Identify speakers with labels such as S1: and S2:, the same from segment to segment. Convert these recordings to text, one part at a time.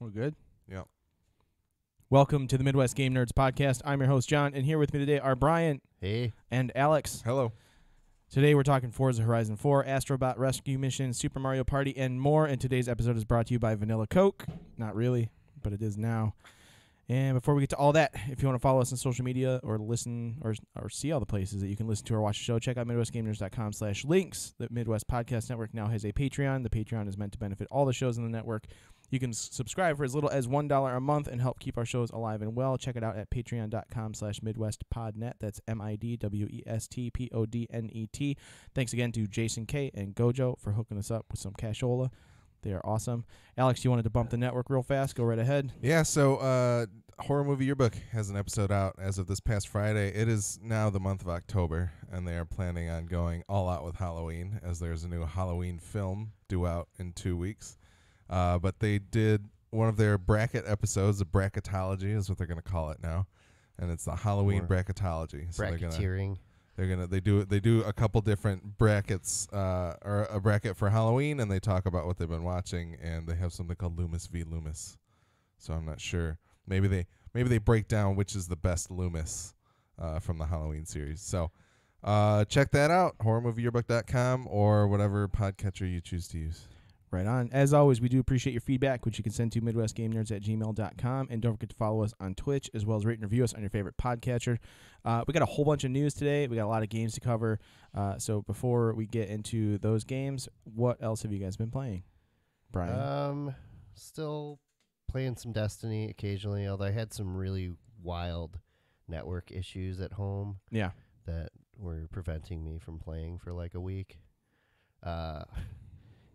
S1: We're good?
S2: Yeah.
S1: Welcome to the Midwest Game Nerds podcast. I'm your host, John, and here with me today are Brian
S3: Hey.
S1: and Alex.
S2: Hello.
S1: Today we're talking Forza Horizon 4, Astrobot Rescue Mission, Super Mario Party, and more. And today's episode is brought to you by Vanilla Coke. Not really, but it is now. And before we get to all that, if you want to follow us on social media or listen or see all the places that you can listen to or watch the show, check out MidwestGameNerds.com/links. The Midwest Podcast Network now has a Patreon. The Patreon is meant to benefit all the shows in the network. You can subscribe for as little as $1 a month and help keep our shows alive and well. Check it out at patreon.com/MidwestPodnet. That's MidwestPodnet. Thanks again to Jason K. and Gojo for hooking us up with some cashola. They are awesome. Alex, you wanted to bump the network real fast? Go right ahead.
S2: Yeah, so Horror Movie Yearbook has an episode out as of this past Friday. It is now the month of October, and they are planning on going all out with Halloween, as there's a new Halloween film due out in 2 weeks. But they did one of their bracket episodes, a bracketology is what they're going to call it now, and it's the Halloween bracketology. So
S3: Bracketeering.
S2: They do a couple different brackets, or a bracket for Halloween, and they talk about what they've been watching, and they have something called Loomis v. Loomis. So I'm not sure. Maybe they break down which is the best Loomis from the Halloween series. So check that out, horrormovieyearbook.com or whatever podcatcher you choose to use.
S1: Right on. As always, we do appreciate your feedback, which you can send to MidwestGameNerds@gmail.com. And don't forget to follow us on Twitch, as well as rate and review us on your favorite podcatcher. We got a whole bunch of news today. We got a lot of games to cover. So before we get into those games, what else have you guys been playing? Brian?
S3: Still playing some Destiny occasionally, although I had some really wild network issues at home.
S1: Yeah.
S3: That were preventing me from playing for like a week.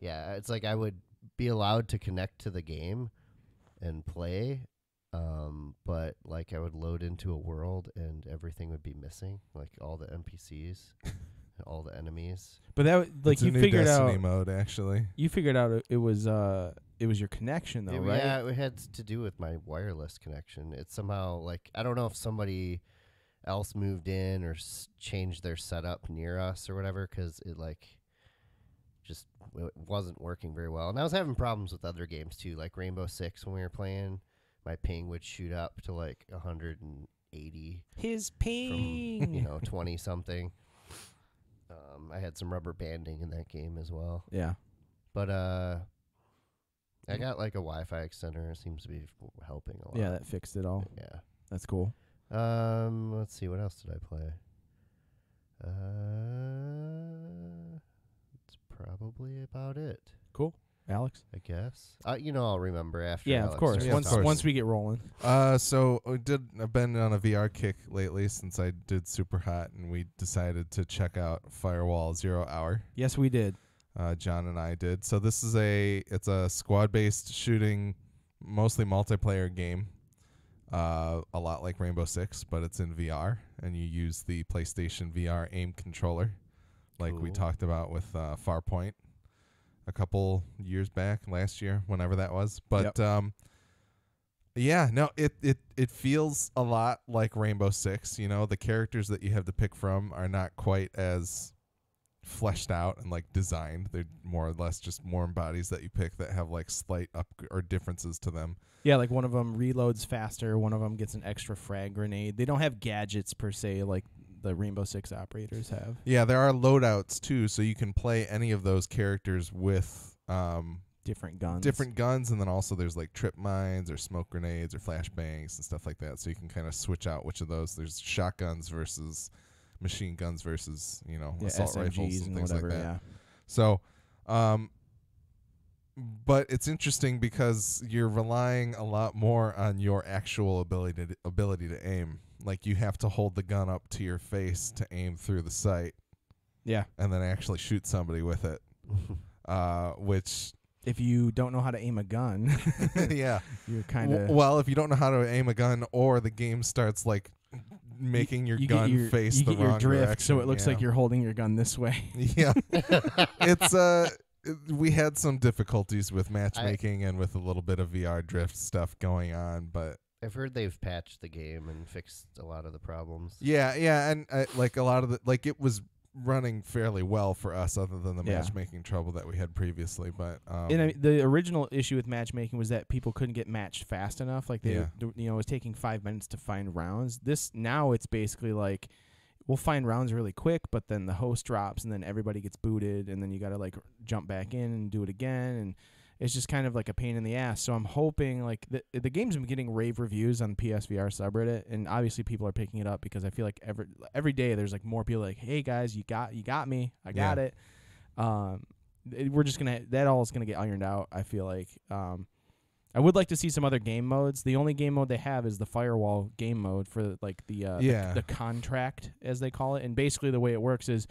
S3: Yeah, it's like I would be allowed to connect to the game and play, but like I would load into a world and everything would be missing, like all the NPCs, all the enemies.
S1: But that like
S2: it's
S1: you
S2: a new
S1: figured
S2: Destiny
S1: out
S2: mode, actually.
S1: You figured out it was your connection though, right?
S3: Yeah, it had to do with my wireless connection. It's somehow like I don't know if somebody else moved in or changed their setup near us or whatever, because it like just it wasn't working very well. And I was having problems with other games too, like Rainbow Six when we were playing. My ping would shoot up to like 180.
S1: His ping!
S3: From, 20 something. I had some rubber banding in that game as well.
S1: Yeah.
S3: But I got like a Wi-Fi extender. It seems to be helping a lot.
S1: Yeah, that fixed it all.
S3: Yeah.
S1: That's cool.
S3: Let's see. What else did I play? Probably about it.
S1: Cool. Alex?
S3: I guess. I'll remember after.
S1: Yeah,
S3: Alex
S1: of course.
S3: starts
S1: Once we get rolling.
S2: So I've been on a VR kick lately since I did Super Hot, and we decided to check out Firewall 0 Hour.
S1: Yes, we did.
S2: John and I did. So this is it's a squad-based shooting, mostly multiplayer game. A lot like Rainbow Six, but it's in VR, and you use the PlayStation VR aim controller, like we talked about with Farpoint a couple years back, last year, whenever that was. But it feels a lot like Rainbow Six. The characters that you have to pick from are not quite as fleshed out and like designed. They're more or less just warm bodies that you pick that have like slight up or differences to them.
S1: Yeah, like one of them reloads faster. One of them gets an extra frag grenade. They don't have gadgets per se like the Rainbow Six operators have.
S2: Yeah, there are loadouts too, so you can play any of those characters with
S1: different guns.
S2: And then also there's like trip mines or smoke grenades or flashbangs and stuff like that. So you can kind of switch out which of those. There's shotguns versus machine guns versus assault
S1: SMGs
S2: rifles and things
S1: whatever,
S2: like that.
S1: Yeah.
S2: So, but it's interesting because you're relying a lot more on your actual ability to aim. Like you have to hold the gun up to your face to aim through the sight.
S1: Yeah.
S2: And then actually shoot somebody with it. Which
S1: if you don't know how to aim a gun,
S2: yeah,
S1: you're kind of
S2: well. If you don't know how to aim a gun, or the game starts like making your gun face the wrong direction,
S1: so it looks like you're holding your gun this way.
S2: Yeah, it's we had some difficulties with matchmaking and with a little bit of VR drift stuff going on, but
S3: I've heard they've patched the game and fixed a lot of the problems.
S2: Yeah, and like a lot of it was running fairly well for us, other than the
S1: Yeah.
S2: matchmaking trouble that we had previously. But
S1: And I mean, the original issue with matchmaking was that people couldn't get matched fast enough. Like
S2: Yeah.
S1: it was taking 5 minutes to find rounds. Now it's basically like we'll find rounds really quick, but then the host drops, and then everybody gets booted, and then you got to like jump back in and do it again, and it's just kind of like a pain in the ass. So I'm hoping like the game's been getting rave reviews on PSVR subreddit, and obviously people are picking it up because I feel like every day there's like more people like, hey guys, you got me, I got it. We're just that all is gonna get ironed out. I feel like I would like to see some other game modes. The only game mode they have is the firewall game mode for like the contract, as they call it. And basically the way it works is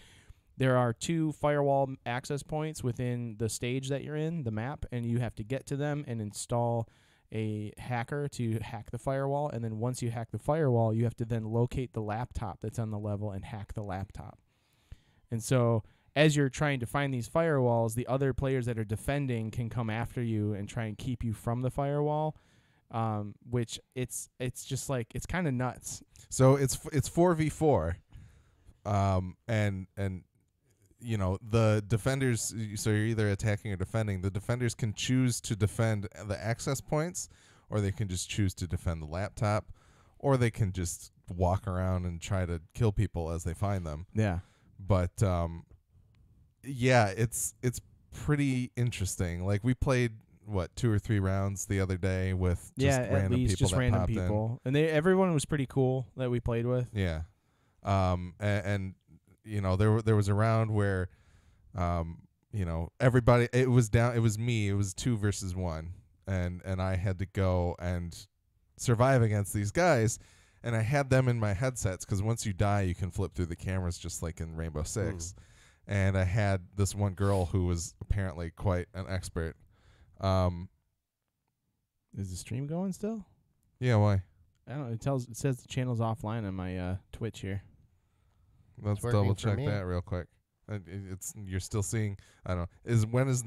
S1: there are 2 firewall access points within the stage that you're in, the map, and you have to get to them and install a hacker to hack the firewall. And then once you hack the firewall, you have to then locate the laptop that's on the level and hack the laptop. And so as you're trying to find these firewalls, the other players that are defending can come after you and try and keep you from the firewall, which it's just like it's kind of nuts.
S2: So it's 4v4, and you know the defenders. So you're either attacking or defending. The defenders can choose to defend the access points, or they can just choose to defend the laptop, or they can just walk around and try to kill people as they find them.
S1: Yeah,
S2: but yeah, it's pretty interesting. Like we played 2 or 3 rounds the other day with just random people
S1: just
S2: that
S1: random
S2: popped
S1: people, and everyone was pretty cool that we played with.
S2: in. Yeah, and you know there was a round where, you know, everybody it was me. It was 2 versus 1, and I had to go and survive against these guys. And I had them in my headsets because once you die, you can flip through the cameras just like in Rainbow Six. And I had this one girl who was apparently quite an expert.
S1: Is the stream going still?
S2: Yeah, why?
S1: I don't know. It says the channel's offline on my Twitch here.
S2: Let's
S3: working
S2: double
S3: for
S2: check
S3: me.
S2: that real quick. It's you're still seeing. I don't know. When is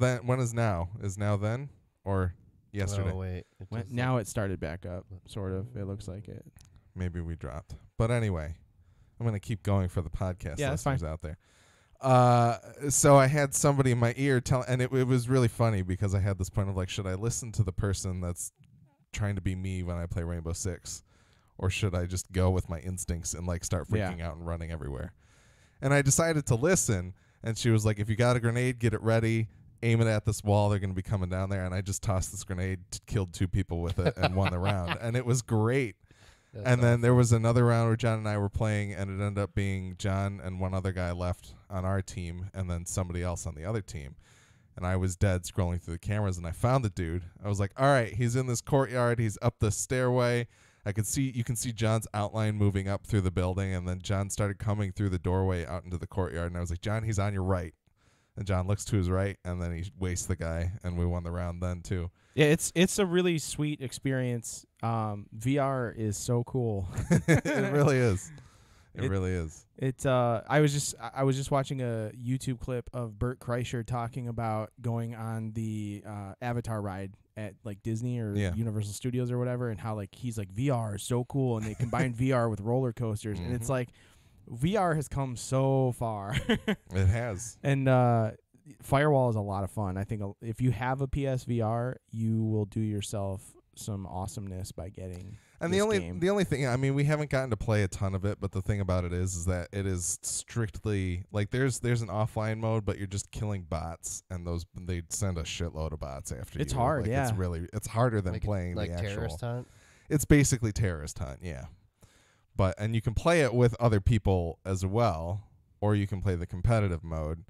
S2: now? Is now then or yesterday?
S3: Oh wait,
S1: Now it started back up. Sort of. It looks like it.
S2: Maybe we dropped. But anyway, I'm gonna keep going for the podcast
S1: Yeah, that's fine.
S2: listeners out there. So I had somebody in my ear and it was really funny because I had this point of like, should I listen to the person that's trying to be me when I play Rainbow Six, or should I just go with my instincts and like start freaking out and running everywhere? And I decided to listen, and she was like, if you got a grenade, get it ready, aim it at this wall, they're going to be coming down there. And I just tossed this grenade, killed 2 people with it, and won the round. And it was great. And then there was another round where John and I were playing, and it ended up being John and one other guy left on our team, and then somebody else on the other team. And I was dead scrolling through the cameras, and I found the dude. I was like, all right, he's in this courtyard. He's up the stairway. You can see John's outline moving up through the building, and then John started coming through the doorway out into the courtyard. And I was like, John, he's on your right. And John looks to his right, and then he wastes the guy, and we won the round then too.
S1: Yeah, it's a really sweet experience. VR is so cool.
S2: It really is. It really is.
S1: I was just watching a YouTube clip of Bert Kreischer talking about going on the Avatar ride at like Disney or Universal Studios or whatever, and how like he's like VR is so cool, and they combine VR with roller coasters, and it's like VR has come so far.
S2: It has.
S1: And Firewall is a lot of fun. I think if you have a PSVR, you will do yourself some awesomeness by getting.
S2: And
S1: this
S2: the
S1: game.
S2: only thing, I mean, we haven't gotten to play a ton of it, but the thing about it is that it is strictly like there's an offline mode, but you're just killing bots, and they send a shitload of bots after you.
S1: It's hard,
S2: like, it's harder than
S3: like
S2: playing
S3: like
S2: the actual
S3: terrorist hunt.
S2: It's basically terrorist hunt, yeah. And you can play it with other people as well, or you can play the competitive mode.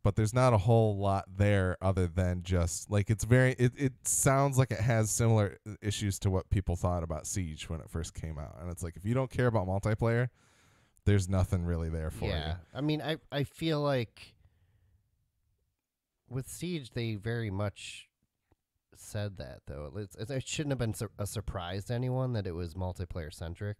S2: But there's not a whole lot there other than just like it sounds like it has similar issues to what people thought about Siege when it first came out. And it's like, if you don't care about multiplayer, there's nothing really there for you.
S3: Yeah. I mean, I feel like with Siege, they very much said that, though. It shouldn't have been a surprise to anyone that it was multiplayer centric.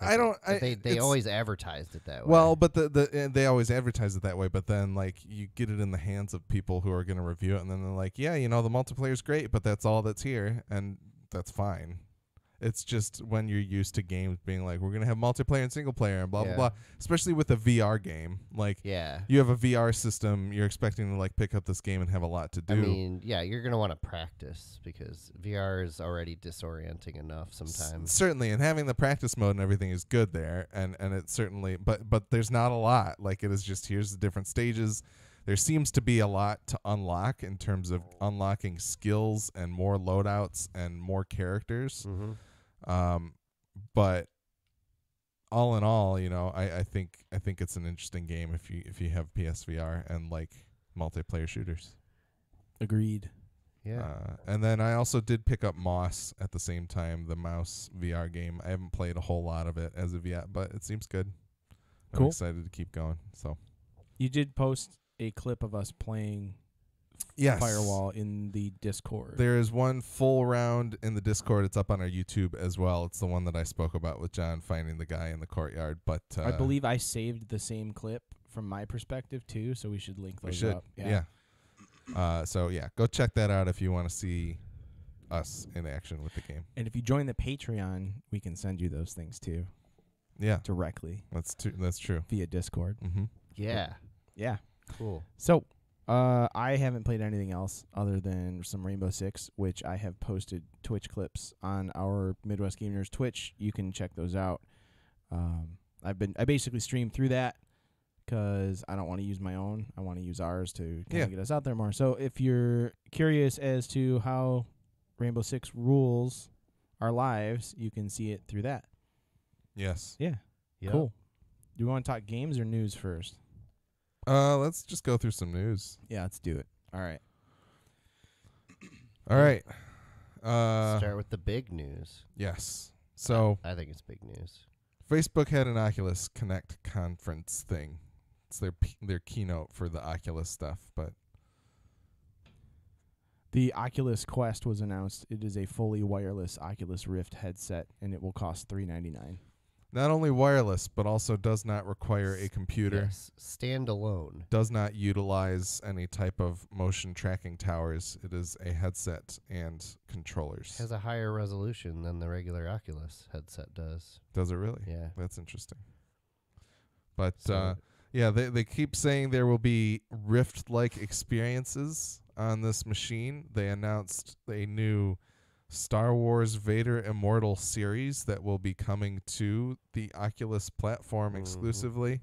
S3: They always advertised it that way.
S2: Well, but they always advertise it that way, but then like you get it in the hands of people who are going to review it, and then they're like, yeah, the multiplayer's great, but that's all that's here, and that's fine. It's just when you're used to games being like, we're going to have multiplayer and single player and blah,
S3: Yeah.
S2: blah, blah. Especially with a VR game. Like,
S3: Yeah.
S2: you have a VR system, you're expecting to, like, pick up this game and have a lot to do.
S3: I mean, yeah, you're going to want to practice because VR is already disorienting enough sometimes.
S2: Certainly, and having the practice mode and everything is good there. And it's certainly, but there's not a lot. Like, it is just, here's the different stages. There seems to be a lot to unlock in terms of unlocking skills and more loadouts and more characters.
S3: Mm-hmm.
S2: But all in all, you know, I think it's an interesting game if you have PSVR and like multiplayer shooters.
S1: Agreed.
S3: Yeah.
S2: And then I also did pick up Moss at the same time, the mouse VR game. I haven't played a whole lot of it as of yet, but it seems good.
S1: Cool.
S2: I'm excited to keep going. So
S1: You did post a clip of us playing
S2: yes.
S1: Firewall in the Discord.
S2: There is one full round in the Discord. It's up on our YouTube as well. It's the one that I spoke about with John finding the guy in the courtyard. But
S1: I believe I saved the same clip from my perspective too, so we should link those up.
S2: Yeah. So yeah, go check that out if you want to see us in action with the game.
S1: And if you join the Patreon, we can send you those things too
S2: Yeah,
S1: directly
S2: that's true.
S1: via Discord.
S2: Mm-hmm.
S3: Yeah.
S1: Yeah.
S3: Cool.
S1: So, I haven't played anything else other than some Rainbow Six, which I have posted Twitch clips on our Midwest Gamers Twitch. You can check those out. I basically stream through that because I don't want to use my own. I want to use ours to kind of get us out there more. So if you're curious as to how Rainbow Six rules our lives, you can see it through that.
S2: Yes.
S1: Yeah.
S3: Yep.
S1: Cool. Do you want to talk games or news first?
S2: Let's just go through some news.
S1: Yeah, let's do it. All right.
S2: All right.
S3: Start with the big news.
S2: Yes. So
S3: I think it's big news.
S2: Facebook had an Oculus Connect conference thing. It's their keynote for the Oculus stuff, but
S1: The Oculus Quest was announced. It is a fully wireless Oculus Rift headset, and it will cost $399.
S2: not only wireless, but also does not require a computer.
S3: Yes. Standalone.
S2: Does not utilize any type of motion tracking towers. It is a headset and controllers.
S3: Has a higher resolution than the regular Oculus headset does.
S2: Does it really?
S3: Yeah.
S2: That's interesting. But
S3: So-
S2: yeah, they keep saying there will be Rift-like experiences on this machine. They announced a new Star Wars Vader Immortal series that will be coming to the Oculus platform exclusively,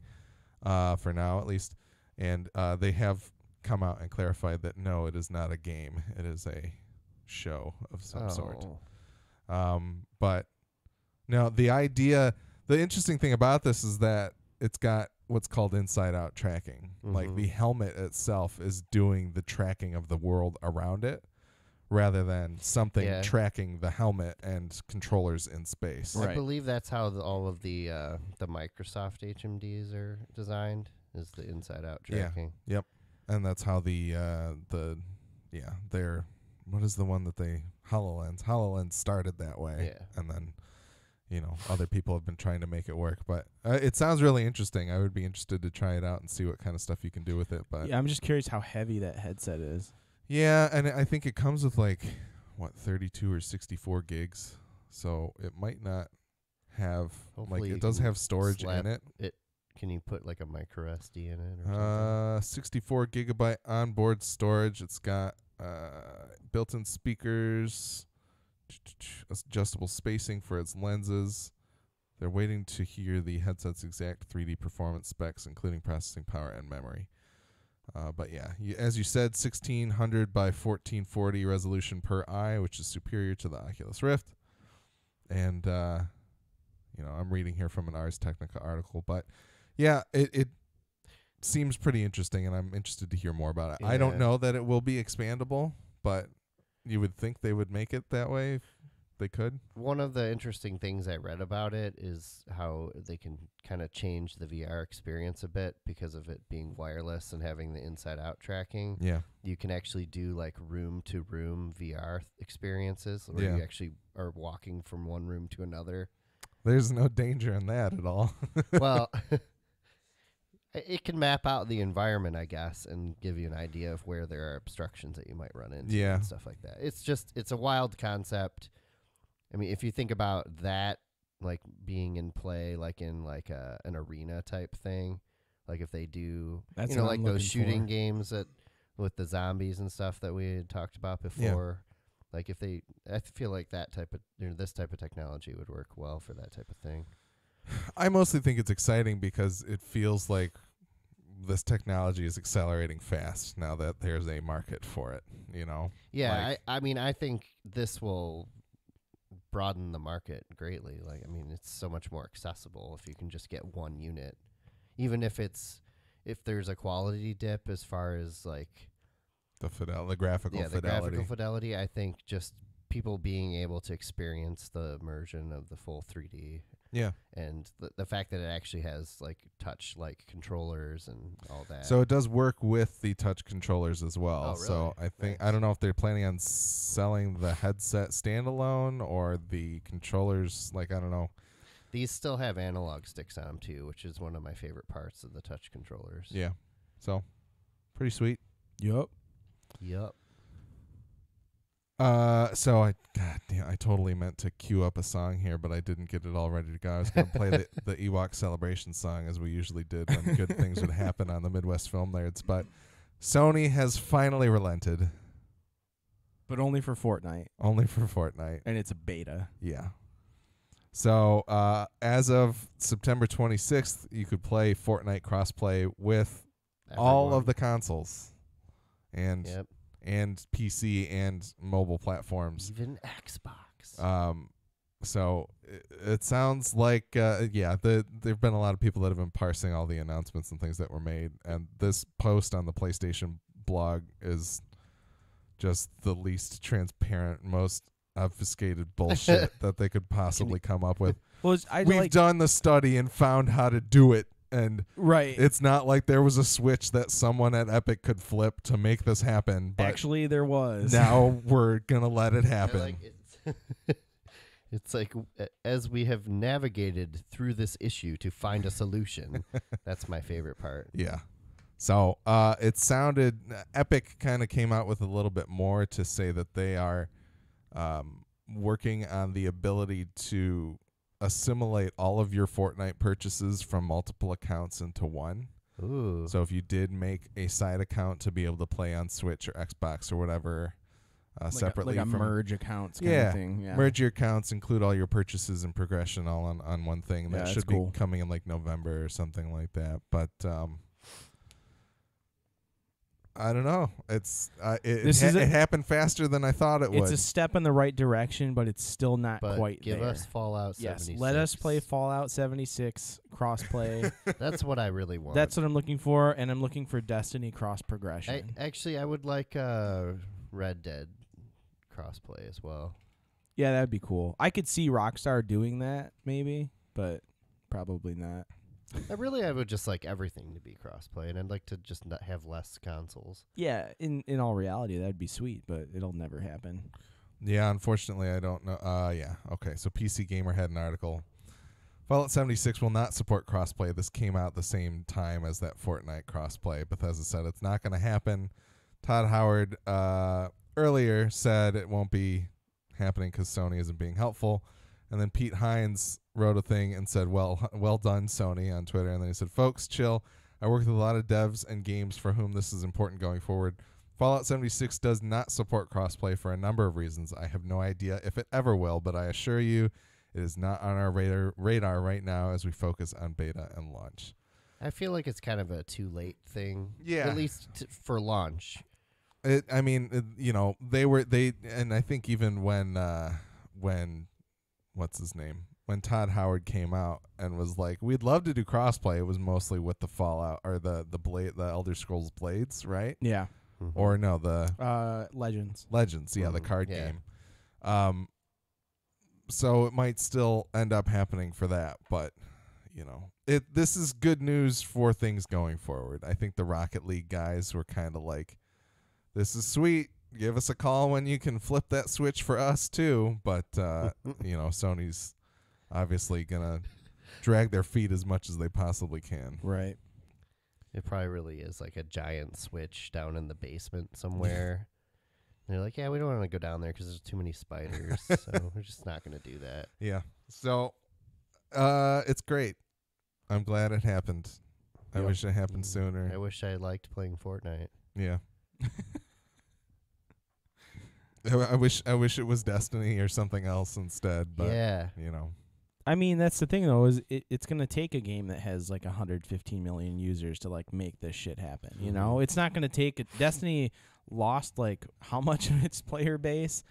S2: for now at least. And they have come out and clarified that no, it is not a game. It is a show of some sort. But now the interesting thing about this is that it's got what's called inside-out tracking. Like the helmet itself is doing the tracking of the world around it, rather than something tracking the helmet and controllers in space.
S3: I believe that's how all of the Microsoft HMDs are designed, is the inside-out tracking.
S2: Yeah. Yep. And that's how their what is the one that they HoloLens started that way.
S3: Yeah.
S2: And then other people have been trying to make it work, but it sounds really interesting. I would be interested to try it out and see what kind of stuff you can do with it. But
S1: Yeah, I'm just curious how heavy that headset is.
S2: yeah, and I think it comes with 32 or 64 gigs, so it might not have
S3: Hopefully
S2: it does have storage
S3: slap
S2: in it.
S3: Can you put like a micro SD in it or something?
S2: 64 gigabyte onboard storage. It's got built-in speakers, adjustable spacing for its lenses. They're waiting to hear the headset's exact 3D performance specs, including processing power and memory. But yeah, as you said, 1600 by 1440 resolution per eye, which is superior to the Oculus Rift. And I'm reading here from an Ars Technica article, but yeah, it seems pretty interesting, and I'm interested to hear more about it.
S3: Yeah.
S2: I don't know that it will be expandable, but you would think they would make it that way if they could.
S3: One of the interesting things I read about it is how they can kind of change the VR experience a bit because of it being wireless and having the inside-out tracking.
S2: Yeah.
S3: You can actually do like room-to-room VR experiences where you actually are walking from one room to another.
S2: There's no danger in that at all.
S3: Well, it can map out the environment, I guess, and give you an idea of where there are obstructions that you might run into and stuff like that. It's a wild concept. I mean, if you think about that, like being in play, like in like an arena type thing, like if they do,
S1: That's
S3: you know,
S1: what I'm
S3: like those
S1: looking
S3: shooting
S1: for.
S3: games that with the zombies and stuff that we had talked about before. Like if they, I feel like that type of, this type of technology would work well for that type of thing.
S2: I mostly think it's exciting because it feels like this technology is accelerating fast now that there's a market for it, you know?
S3: Yeah,
S2: Like-
S3: I mean, I think this will broaden the market greatly. Like, I mean, it's so much more accessible if you can just get one unit, even if there's a quality dip as far as like
S2: The graphical
S3: the
S2: fidelity.
S3: graphical fidelity. I think just people being able to experience the immersion of the full 3D.
S2: Yeah.
S3: And the fact that it actually has like touch like controllers and all that.
S2: So it does work with the touch controllers as well.
S3: Oh, really?
S2: So I think
S3: Nice.
S2: I don't know if they're planning on selling the headset standalone or the controllers. Like I don't know.
S3: These still have analog sticks on them too, which is one of my favorite parts of the touch controllers.
S2: Yeah. So pretty sweet.
S1: Yup.
S3: Yep.
S2: So I totally meant to queue up a song here, but I didn't get it all ready to go. I was going to play the Ewok celebration song as we usually did when good things would happen on the Midwest Film Nerds, but Sony has finally relented.
S1: But only for Fortnite.
S2: Only for Fortnite.
S1: And it's a beta.
S2: Yeah. So as of September 26th, you could play Fortnite crossplay with all of the consoles and
S3: Yep.
S2: and PC and mobile platforms.
S3: Even Xbox.
S2: So it sounds like there've been a lot of people that have been parsing all the announcements and things that were made, and this post on the PlayStation blog is just the least transparent, most obfuscated bullshit that they could possibly come up with.
S1: Well,
S2: We've done the study and found how to do it, and
S1: right.
S2: it's not like there was a switch that someone at Epic could flip to make this happen. But
S1: Actually, there was.
S2: now we're gonna let it
S3: I
S2: happen.
S3: like it's like as we have navigated through this issue to find a solution. That's my favorite part.
S2: Yeah. So it sounded Epic kind of came out with a little bit more to say that they are working on the ability to assimilate all of your Fortnite purchases from multiple accounts into one.
S3: Ooh.
S2: So if you did make a side account to be able to play on Switch or Xbox or whatever separately
S1: like a
S2: from
S1: merge accounts kind of thing. Yeah.
S2: merge your accounts, include all your purchases and progression all on one thing.
S1: Yeah,
S2: That
S1: that's
S2: should
S1: cool.
S2: be coming in like November or something like that. But I don't know. It's it happened faster than I thought it
S1: It's
S2: would.
S1: a step in the right direction, but it's still not
S3: But
S1: quite
S3: give
S1: there.
S3: us Fallout 76.
S1: Yes, let us play Fallout 76 crossplay.
S3: That's what I really want.
S1: That's what I'm looking for, and I'm looking for Destiny cross progression.
S3: Actually, I would like Red Dead crossplay as well.
S1: Yeah, that'd be cool. I could see Rockstar doing that, maybe, but probably not.
S3: I would just like everything to be crossplay, and I'd like to just not have less consoles.
S1: Yeah, in all reality, that'd be sweet, but it'll never happen.
S2: Yeah, unfortunately, I don't know. Yeah, okay. So PC Gamer had an article. Fallout 76 will not support crossplay. This came out the same time as that Fortnite crossplay. Bethesda said it's not going to happen. Todd Howard earlier said it won't be happening because Sony isn't being helpful. And then Pete Hines wrote a thing and said, well done, Sony, on Twitter. And then he said, folks, chill. I work with a lot of devs and games for whom this is important going forward. Fallout 76 does not support crossplay for a number of reasons. I have no idea if it ever will, but I assure you it is not on our radar right now as we focus on beta and launch.
S3: I feel like it's kind of a too late thing.
S2: Yeah.
S3: At least for launch.
S2: And I think even when what's his name? When Todd Howard came out and was like, we'd love to do crossplay, it was mostly with the Fallout or the Elder Scrolls Blades, right?
S1: Yeah.
S3: Mhm.
S2: Or no, the
S1: Legends.
S2: Legends, the
S3: Mhm.
S2: card
S3: Yeah.
S2: game. So it might still end up happening for that, but this is good news for things going forward. I think the Rocket League guys were kind of like, this is sweet. Give us a call when you can flip that switch for us too. But Sony's obviously gonna drag their feet as much as they possibly can.
S1: Right.
S3: It probably really is like a giant switch down in the basement somewhere. They're like, yeah, we don't want to go down there because there's too many spiders, so we're just not going to do that.
S2: Yeah. So, it's great. I'm glad it happened. I
S1: Yep.
S2: wish it happened sooner.
S3: I wish I liked playing Fortnite.
S2: Yeah. I wish it was Destiny or something else instead, but
S3: Yeah.
S2: you know.
S1: I mean, that's the thing though, is it's gonna take a game that has like 115 million users to like make this shit happen. You know, it's not gonna take Destiny lost like how much of its player base?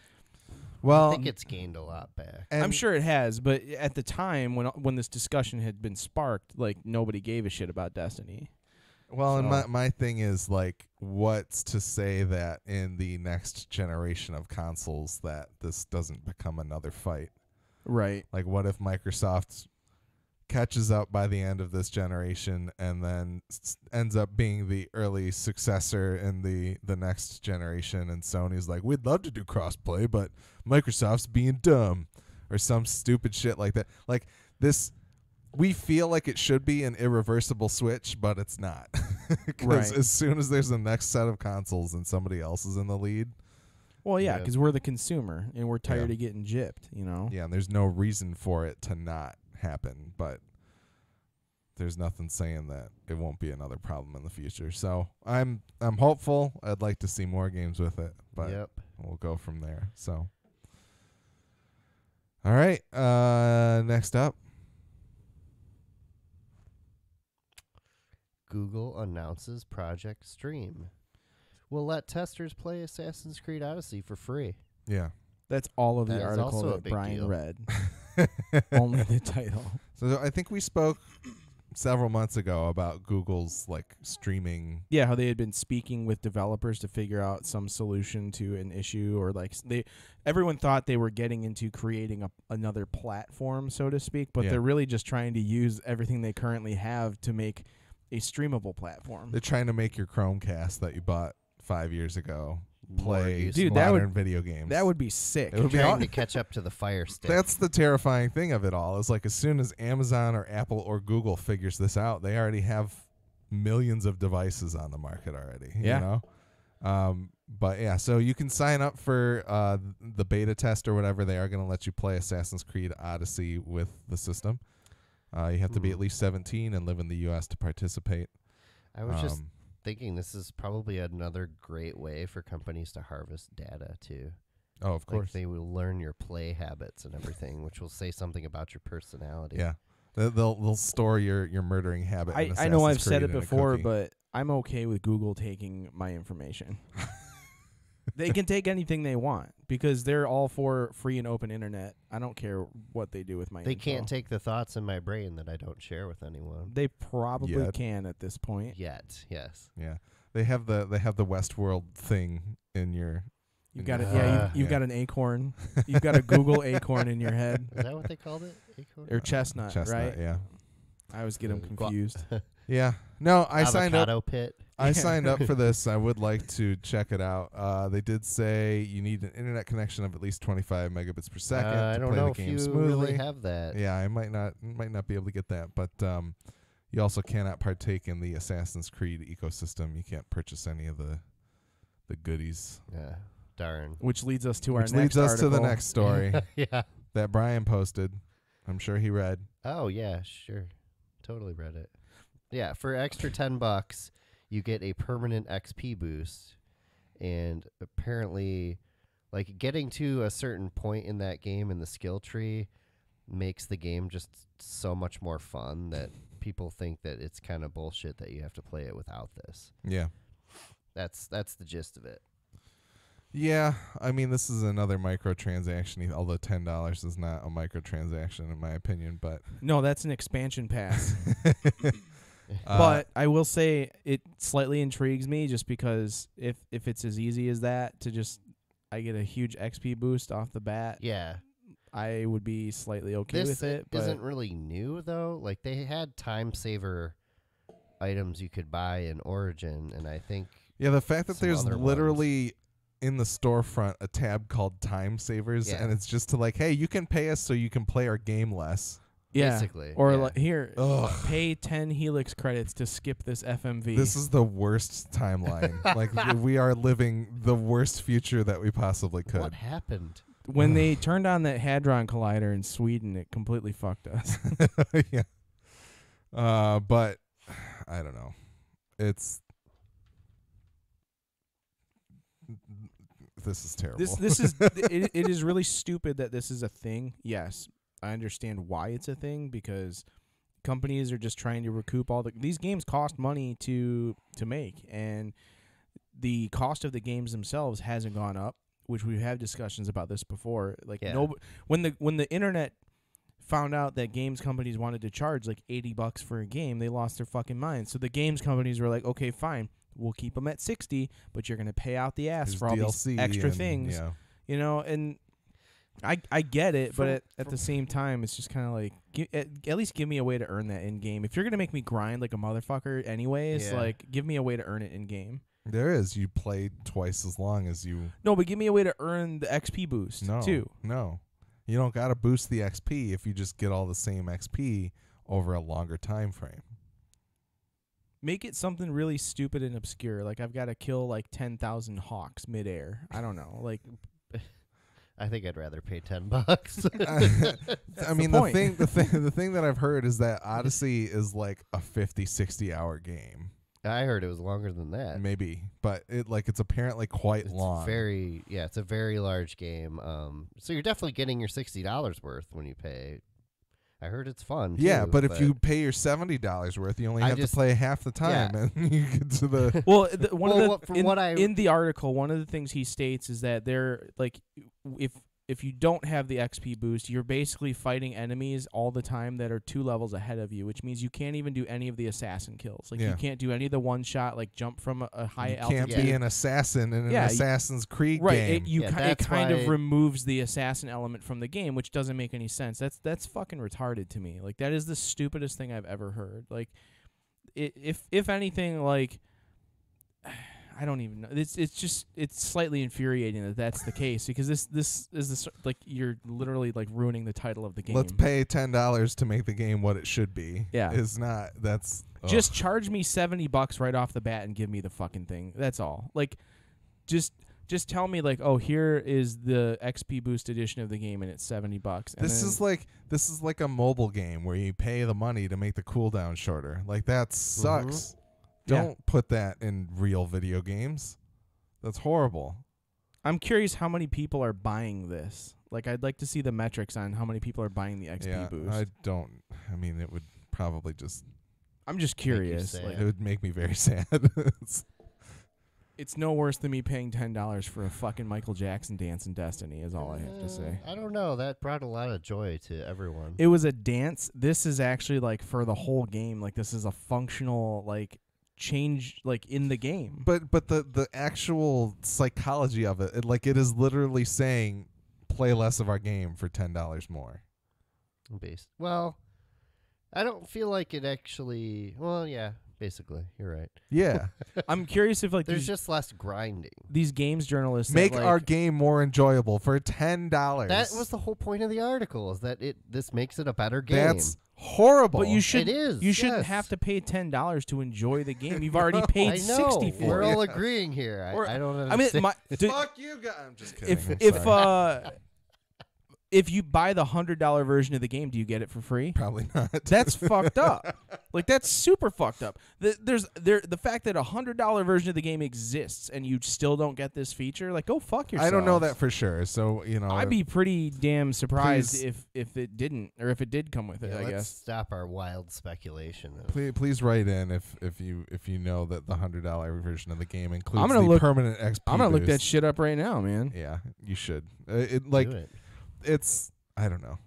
S2: Well,
S3: I think it's gained a lot back.
S1: I'm sure it has, but at the time when this discussion had been sparked, like nobody gave a shit about Destiny.
S2: Well, and
S1: So-
S2: my thing is like, what's to say that in the next generation of consoles that this doesn't become another fight?
S1: Right.
S2: Like, what if Microsoft catches up by the end of this generation and then ends up being the early successor in the next generation, and Sony's like, we'd love to do crossplay, but Microsoft's being dumb, or some stupid shit like that. Like this, we feel like it should be an irreversible switch, but it's not. Because
S1: Right.
S2: as soon as there's the next set of consoles and somebody else is in the lead,
S1: Well, yeah,
S3: Yeah.
S1: because we're the consumer and we're tired
S2: Yeah.
S1: of getting gypped. You know.
S2: yeah, and there's no reason for it to not happen, but there's nothing saying that it won't be another problem in the future. So I'm hopeful. I'd like to see more games with it, but
S3: Yep.
S2: we'll go from there. So all right, next up.
S3: Google announces Project Stream. We'll let testers play Assassin's Creed Odyssey for free.
S2: Yeah.
S1: That's all of the
S3: That is
S1: article
S3: also a
S1: that
S3: big
S1: Brian
S3: deal.
S1: read. Only the title.
S2: So I think we spoke several months ago about Google's like streaming.
S1: Yeah, how they had been speaking with developers to figure out some solution to an issue, or like everyone thought they were getting into creating another platform, so to speak, but
S2: Yeah.
S1: they're really just trying to use everything they currently have to make a streamable platform.
S2: They're trying to make your Chromecast that you bought 5 years ago
S3: More
S2: play
S3: useful.
S1: Dude, that
S2: modern
S1: would-
S2: video games.
S1: That would be sick.
S2: It would be
S3: trying
S2: aw-
S3: to catch up to the Fire Stick.
S2: That's the terrifying thing of it all. Is like as soon as Amazon or Apple or Google figures this out, they already have millions of devices on the market already.
S1: Yeah.
S2: You know? But yeah, so you can sign up for the beta test or whatever. They are going to let you play Assassin's Creed Odyssey with the system. You have to be at least 17 and live in the U.S. to participate.
S3: I was just thinking this is probably another great way for companies to harvest data too.
S2: Oh, of course.
S3: Like they will learn your play habits and everything, which will say something about your personality.
S2: Yeah. They'll store your murdering habit. in
S1: I know
S2: Assassin's
S1: I've said
S2: Creed
S1: it
S2: in a
S1: before,
S2: cookie.
S1: but I'm okay with Google taking my information. They can take anything they want because they're all for free and open internet. I don't care what they do with my
S3: They
S1: info.
S3: can't take the thoughts in my brain that I don't share with anyone
S1: They probably
S2: Yet.
S1: can at this point.
S3: yet. Yes.
S2: Yeah, they have the Westworld thing in your.
S1: You've
S2: in
S1: got
S2: your
S1: it. Yeah,
S2: phone.
S1: you've got an acorn. You've got a Google acorn in your head,
S3: Is that what they called it? Acorn?
S1: or chestnut,
S2: Chestnut,
S1: right?
S2: yeah,
S1: I always get them
S3: Gua-
S1: confused.
S2: yeah. No, I signed up.
S3: Avocado pit.
S2: I
S1: Yeah.
S2: signed up for this. I would like to check it out. They did say you need an internet connection of at least 25 megabits per second
S3: I
S2: to
S3: don't
S2: play
S3: know
S2: the
S3: if
S2: game
S3: you
S2: smoothly.
S3: really have that.
S2: Yeah, I might not be able to get that, but you also cannot partake in the Assassin's Creed ecosystem. You can't purchase any of the goodies.
S3: Yeah. Darn.
S1: Which leads us to our
S2: Which
S1: next
S2: leads us to the
S1: article.
S2: next story
S3: Yeah.
S2: that Brian posted. I'm sure he read.
S3: Oh yeah, sure. Totally read it. Yeah, for extra $10, you get a permanent XP boost, and apparently, like getting to a certain point in that game in the skill tree makes the game just so much more fun that people think that it's kind of bullshit that you have to play it without this.
S2: Yeah.
S3: That's the gist of it.
S2: Yeah, I mean, this is another microtransaction, although $10 is not a microtransaction in my opinion, but
S1: No, that's an expansion pass.
S2: Uh,
S1: But I will say it slightly intrigues me just because if it's as easy as that to just I get a huge XP boost off the bat,
S3: Yeah.
S1: I would be slightly okay
S3: This
S1: with it. But
S3: isn't really new though. Like they had time saver items you could buy in Origin, and I think
S2: yeah, the fact that
S3: some
S2: there's
S3: other
S2: literally in the storefront a tab called Time Savers,
S3: Yeah.
S2: and it's just to like, hey, you can pay us so you can play our game less.
S1: Yeah.
S3: Basically.
S1: Or
S3: yeah.
S1: like here,
S2: Ugh.
S1: pay 10 Helix credits to skip this FMV.
S2: This is the worst timeline. Like we are living the worst future that we possibly could.
S3: What happened?
S1: when they turned on that Hadron Collider in Sweden, it completely fucked us.
S2: Yeah. But I don't know. It's this is terrible.
S1: This is it is really stupid that this is a thing. Yes, I understand why it's a thing, because companies are just trying to recoup all these games cost money to make, and the cost of the games themselves hasn't gone up, which we've had discussions about this before. Like when the internet found out that games companies wanted to charge like $80 for a game, they lost their fucking minds. So the games companies were like, okay, fine, we'll keep them at 60, but you're going to pay out the ass for all
S2: DLC
S1: these extra
S2: and,
S1: things.
S2: yeah.
S1: You know, and I get it, but at the same time, it's just kind of like, at least give me a way to earn that in game. If you're going to make me grind like a motherfucker anyways, like, give me a way to earn it in game.
S2: There is. You play twice as long as you.
S1: No, but give me a way to earn the XP boost too.
S2: No. You don't got to boost the XP if you just get all the same XP over a longer time frame.
S1: Make it something really stupid and obscure. Like I've got to kill like 10,000 hawks midair. I don't know. Like,
S3: I think I'd rather pay $10.
S2: I mean, the thing that I've heard is that Odyssey is like a 50-60 hour game.
S3: I heard it was longer than that.
S2: Maybe, but it's apparently quite
S3: It's
S2: long.
S3: it's a very large game. So you're definitely getting your $60 worth when you pay. I heard it's fun.
S2: Yeah,
S3: too,
S2: but if you pay your $70 worth, you only have to play half the time, and you get to the.
S1: Well, in the article, one of the things he states is that they're like, if you don't have the XP boost, you're basically fighting enemies all the time that are 2 levels ahead of you, which means you can't even do any of the assassin kills. Like you can't do any of the one shot, like jump from a high altitude.
S2: You can't be an assassin in an Assassin's Creed game.
S1: It kind of removes the assassin element from the game, which doesn't make any sense. That's fucking retarded to me. Like that is the stupidest thing I've ever heard. Like if anything, like I don't even know. It's slightly infuriating that that's the case, because this is like you're literally like ruining the title of the game.
S2: Let's pay $10 to make the game what it should be.
S1: Yeah,
S2: just
S1: charge me $70 right off the bat and give me the fucking thing. That's all. Like, just tell me like, oh, here is the XP boost edition of the game and it's $70. And
S2: this is like a mobile game where you pay the money to make the cooldown shorter. Like that sucks. Mm-hmm. Don't put that in real video games. That's horrible.
S1: I'm curious how many people are buying this. Like, I'd like to see the metrics on how many people are buying the XP boost.
S2: I mean, it would probably just.
S1: I'm just curious.
S2: It would make me very sad.
S1: It's no worse than me paying $10 for a fucking Michael Jackson dance in Destiny, is all I have to say.
S3: I don't know. That brought a lot of joy to everyone.
S1: It was a dance. This is actually, like, for the whole game. Like, this is a functional, like, change, like, in the game.
S2: But the actual psychology of it, it is literally saying, play less of our game for $10 more.
S3: Well, I don't feel like it actually. Well, yeah. Basically, you're right.
S2: Yeah.
S1: I'm curious if
S3: there's just less grinding.
S1: These games journalists
S2: make our game more enjoyable for $10.
S3: That was the whole point of the article, is that this makes it a better game.
S2: That's horrible.
S1: But you should.
S3: It is.
S1: You shouldn't have to pay $10 to enjoy the game. You've already paid $60 for it.
S3: We're all agreeing here. I don't understand.
S1: I mean,
S2: fuck you guys. I'm just kidding.
S1: If you buy the $100 version of the game, do you get it for free?
S2: Probably not.
S1: That's fucked up. Like, that's super fucked up. The fact that a $100 version of the game exists and you still don't get this feature, like, go fuck yourself.
S2: I don't know that for sure. So,
S1: I'd be pretty damn surprised if it didn't, or if it did come with it. I
S3: let's
S1: guess.
S3: Stop our wild speculation.
S2: Please write in if you know that the $100 version of the game includes permanent XP.
S1: I'm gonna
S2: boost.
S1: look that shit up right now, man.
S2: Yeah, you should. Do
S3: it.
S2: It's I don't know.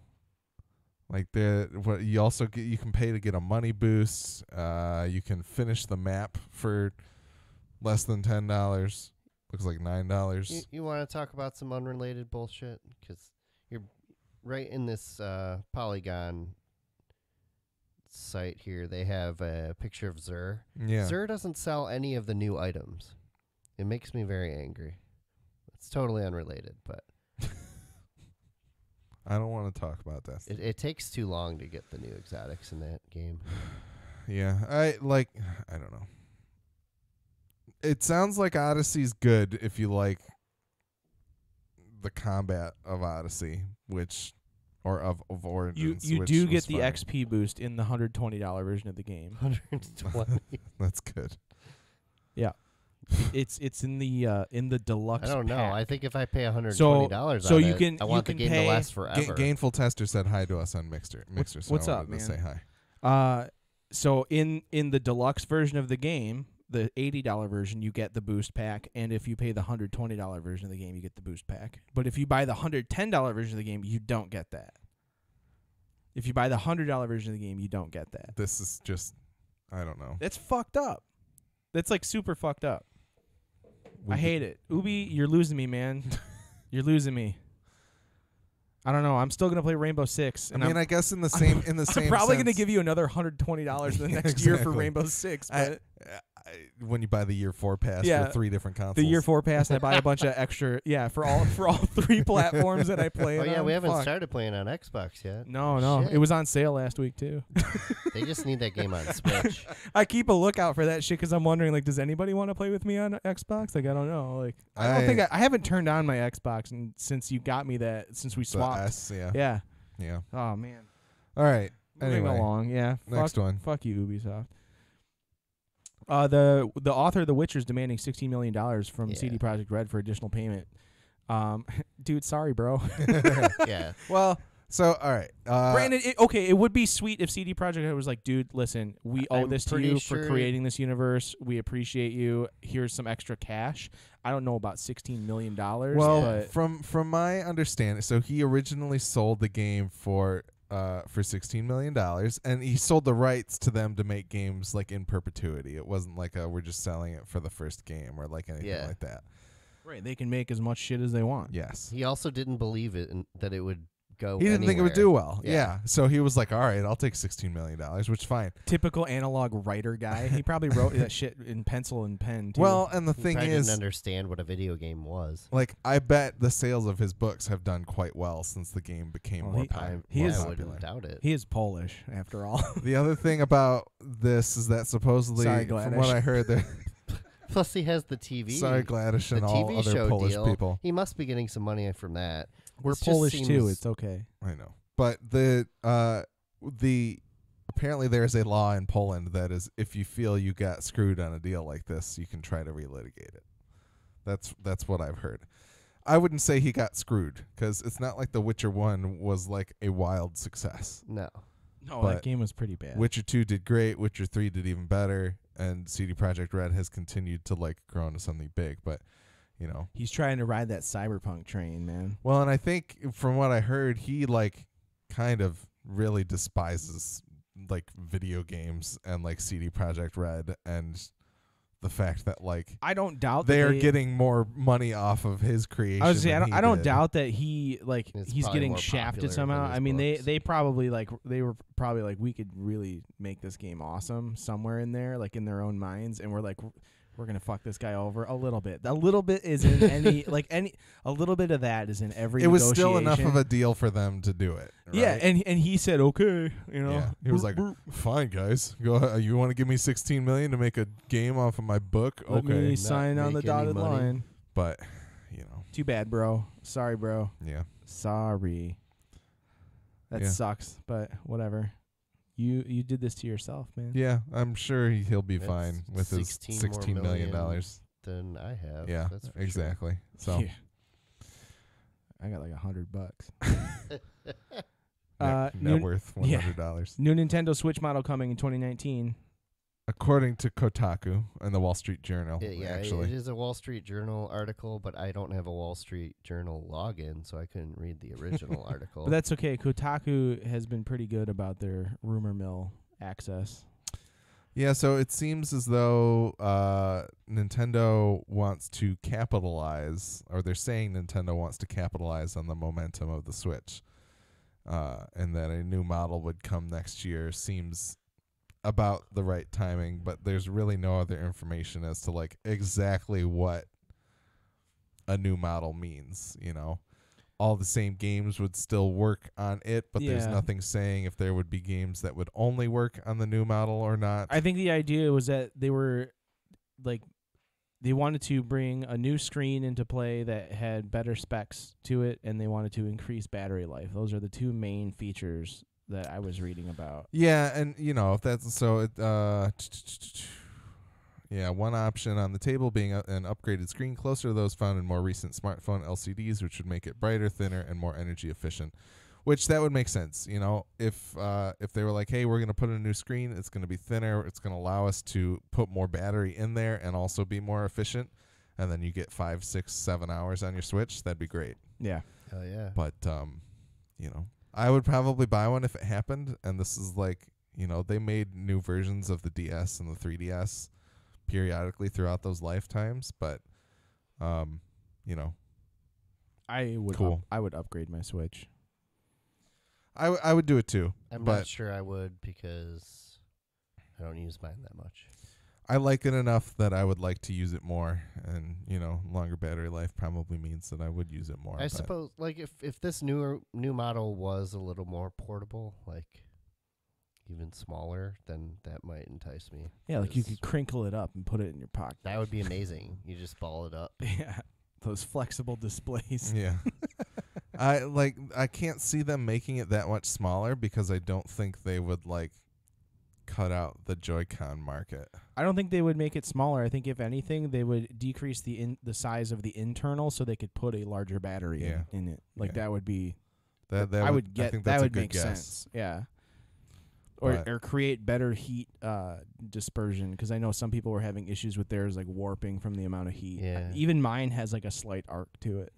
S2: Like you can pay to get a money boost. You can finish the map for less than $10. Looks like $9.
S3: You want to talk about some unrelated bullshit? Because you're right in this Polygon site here. They have a picture of Xur.
S2: Yeah.
S3: Xur doesn't sell any of the new items. It makes me very angry. It's totally unrelated, but.
S2: I don't want to talk about that.
S3: It takes too long to get the new exotics in that game.
S2: Yeah, I don't know. It sounds like Odyssey's good if you like the combat of Odyssey, or of Origins.
S1: You
S2: which
S1: do
S2: was
S1: get the
S2: fine.
S1: XP boost in the $120 version of the game.
S3: 120.
S2: That's good.
S1: It's in the deluxe.
S3: I don't know.
S1: pack.
S3: I think if I pay $120
S1: So
S3: on
S1: you
S3: it,
S1: can-
S3: I
S1: you
S3: want the
S1: can
S3: game
S1: pay-
S3: to last forever.
S2: Gainful Tester said hi to us on Mixer. So
S1: what's
S2: I
S1: up,
S2: wanted to
S1: man?
S2: say hi.
S1: So in the deluxe version of the game, the $80 version, you get the boost pack, and if you pay the $120 version of the game, you get the boost pack. But if you buy the $110 version of the game, you don't get that. If you buy the $100 version of the game, you don't get that.
S2: This is just, I don't know.
S1: That's fucked up. That's like super fucked up.
S2: We
S1: I hate it. Ubi, you're losing me, man. You're losing me. I don't know. I'm still gonna play Rainbow Six. And
S2: I guess in the same
S1: I'm
S2: same.
S1: probably gonna
S2: sense,
S1: give you another $120 the next year for
S2: Exactly.
S1: Rainbow Six. But
S2: when you buy the year 4 pass
S1: Yeah,
S2: for 3 different consoles.
S1: the year 4 pass, I buy a bunch of extra. Yeah, for all 3 platforms that I play.
S3: Oh yeah,
S1: on.
S3: we haven't
S1: Fuck.
S3: started playing on Xbox yet.
S1: No,
S3: Shit.
S1: it was on sale last week too.
S3: They just need that game on Switch.
S1: I keep a lookout for that shit because I'm wondering, like, does anybody want to play with me on Xbox? Like, I don't know. Like, I don't think I haven't turned on my Xbox since you got me that. Since we
S2: The
S1: swapped.
S2: S, yeah.
S1: Yeah.
S2: Yeah.
S1: Oh man.
S2: All right.
S1: Moving
S2: Anyway,
S1: along. Yeah.
S2: next one.
S1: Fuck you, Ubisoft. The author of The Witcher is demanding $16 million from
S3: Yeah.
S1: CD Projekt Red for additional payment. Dude, sorry, bro.
S3: Yeah.
S2: Well, so all right.
S1: Granted, it would be sweet if CD Projekt Red was like, dude, listen, we owe
S3: I'm
S1: this to
S3: pretty
S1: you for
S3: sure-
S1: creating this universe. We appreciate you. Here's some extra cash. I don't know about $16 million.
S2: Well,
S1: but
S2: from my understanding, so he originally sold the game for $16 million, and he sold the rights to them to make games like in perpetuity. It wasn't like we're just selling it for the first game or like anything
S3: Yeah.
S2: like that.
S1: right, they can make as much shit as they want.
S2: Yes.
S3: He also didn't believe it and that it would go.
S2: He didn't think it would do well.
S3: Yeah.
S2: Yeah. So he was like, all right, I'll take $16 million, which is fine.
S1: Typical analog writer guy. He probably wrote that shit in pencil and pen too.
S2: Well, and the
S3: He
S2: thing
S3: probably
S2: is,
S3: didn't understand what a video game was.
S2: like, I bet the sales of his books have done quite well since the game became
S1: Well,
S2: more,
S1: he
S2: more
S1: is-
S3: I
S2: popular.
S3: wouldn't doubt it.
S1: he is Polish after all.
S2: The other thing about this is that supposedly,
S1: Sorry,
S2: from
S1: Gladish.
S2: what I heard, there.
S3: Plus, he has the TV.
S2: Sorry, Gladish
S3: the
S2: and all
S3: TV
S2: other
S3: show
S2: Polish
S3: deal.
S2: people.
S3: He must be getting some money from that.
S1: We're
S3: This just
S1: Polish too.
S3: seems-
S1: It's okay.
S2: I know, but the apparently there's a law in Poland that is, if you feel you got screwed on a deal like this, you can try to relitigate it. That's what I've heard. I wouldn't say he got screwed because it's not like The Witcher 1 was like a wild success.
S3: No.
S1: No,
S2: But
S1: that game was pretty bad.
S2: Witcher 2 did great. Witcher 3 did even better, and CD Projekt Red has continued to like grow into something big. But you know,
S1: He's trying to ride that cyberpunk train, man.
S2: well, and I think from what I heard, he like kind of really despises like video games and like CD Projekt Red and the fact that like
S1: I don't doubt
S2: they
S1: that
S2: are getting more money off of his creation.
S1: I was saying,
S2: than
S1: I don't
S2: did.
S1: doubt that he like
S3: It's
S1: he's
S3: probably
S1: getting
S3: more
S1: shafted
S3: popular
S1: somehow.
S3: than his
S1: I mean,
S3: books.
S1: they probably like they were probably like, we could really make this game awesome somewhere in there, like in their own minds, and we're like, we're gonna fuck this guy over a little bit. A little bit is in a little bit of that is in every.
S2: It was still enough of
S1: negotiation.
S2: a deal for them to do it.
S1: Yeah,
S2: right?
S1: and he said okay, you know.
S2: Yeah. He was like, fine, guys, go ahead. You want to give me $16 million to make a game off of my book?
S1: Let
S2: Okay,
S1: me
S3: Not
S1: sign on the
S3: make any
S1: dotted
S3: money.
S1: line.
S2: but you know,
S1: Too bad, bro. Sorry, bro.
S2: yeah.
S1: Sorry. That
S2: Yeah.
S1: sucks, but whatever. You did this to yourself, man.
S2: Yeah, I'm sure he'll be
S3: That's
S2: fine with his
S3: 16 more
S2: $16 million.
S3: million. Than I have.
S2: Yeah,
S3: That's for
S2: exactly. So
S1: Yeah. I got like $100.
S2: net
S1: new,
S2: worth
S1: yeah.
S2: $100.
S1: new Nintendo Switch model coming in 2019.
S2: According to Kotaku and the Wall Street Journal,
S3: Yeah,
S2: actually.
S3: it is a Wall Street Journal article, but I don't have a Wall Street Journal login, so I couldn't read the original article.
S1: But that's okay. Kotaku has been pretty good about their rumor mill access.
S2: Yeah, so it seems as though Nintendo wants to capitalize, or they're saying Nintendo wants to capitalize on the momentum of the Switch, and that a new model would come next year seems about the right timing, but there's really no other information as to like exactly what a new model means, you know. all the same games would still work on it, but there's
S1: Yeah.
S2: nothing saying if there would be games that would only work on the new model or not.
S1: I think the idea was that they were like they wanted to bring a new screen into play that had better specs to it, and they wanted to increase battery life. Those are the two main features that I was reading about.
S2: Yeah, and if that's so, one option on the table being an upgraded screen closer to those found in more recent smartphone LCDs, which would make it brighter, thinner, and more energy efficient. Which that would make sense, if they were like, hey, we're going to put in a new screen, it's going to be thinner, it's going to allow us to put more battery in there and also be more efficient, and then you get 5, 6, 7 hours on your Switch, that'd be great.
S1: Yeah.
S3: Oh yeah.
S2: But I would probably buy one if it happened, and this is like, they made new versions of the DS and the 3DS periodically throughout those lifetimes, but
S1: I would
S2: Cool.
S1: I would upgrade my Switch.
S2: I would do it too.
S3: I'm
S2: but
S3: not sure I would because I don't use mine that much.
S2: I like it enough that I would like to use it more, and longer battery life probably means that I would use it more.
S3: I
S2: but
S3: suppose, like, if this new model was a little more portable, like even smaller, then that might entice me.
S1: Yeah, like you
S3: 'cause
S1: could crinkle it up and put it in your pocket.
S3: That would be amazing. You just ball it up.
S1: Yeah. Those flexible displays.
S2: Yeah. I can't see them making it that much smaller because I don't think they would cut out the Joy-Con market.
S1: I don't think they would make it smaller. I think if anything, they would decrease the size of the internal so they could put a larger battery
S2: Yeah.
S1: in it. Like
S2: Yeah.
S1: that would be
S2: That
S1: I would get
S2: think
S1: that
S2: that's a
S1: would
S2: good
S1: make
S2: guess.
S1: sense. Yeah. Or
S2: But-
S1: or create better heat dispersion, because I know some people were having issues with theirs like warping from the amount of heat.
S3: Yeah.
S1: Even mine has like a slight arc to it.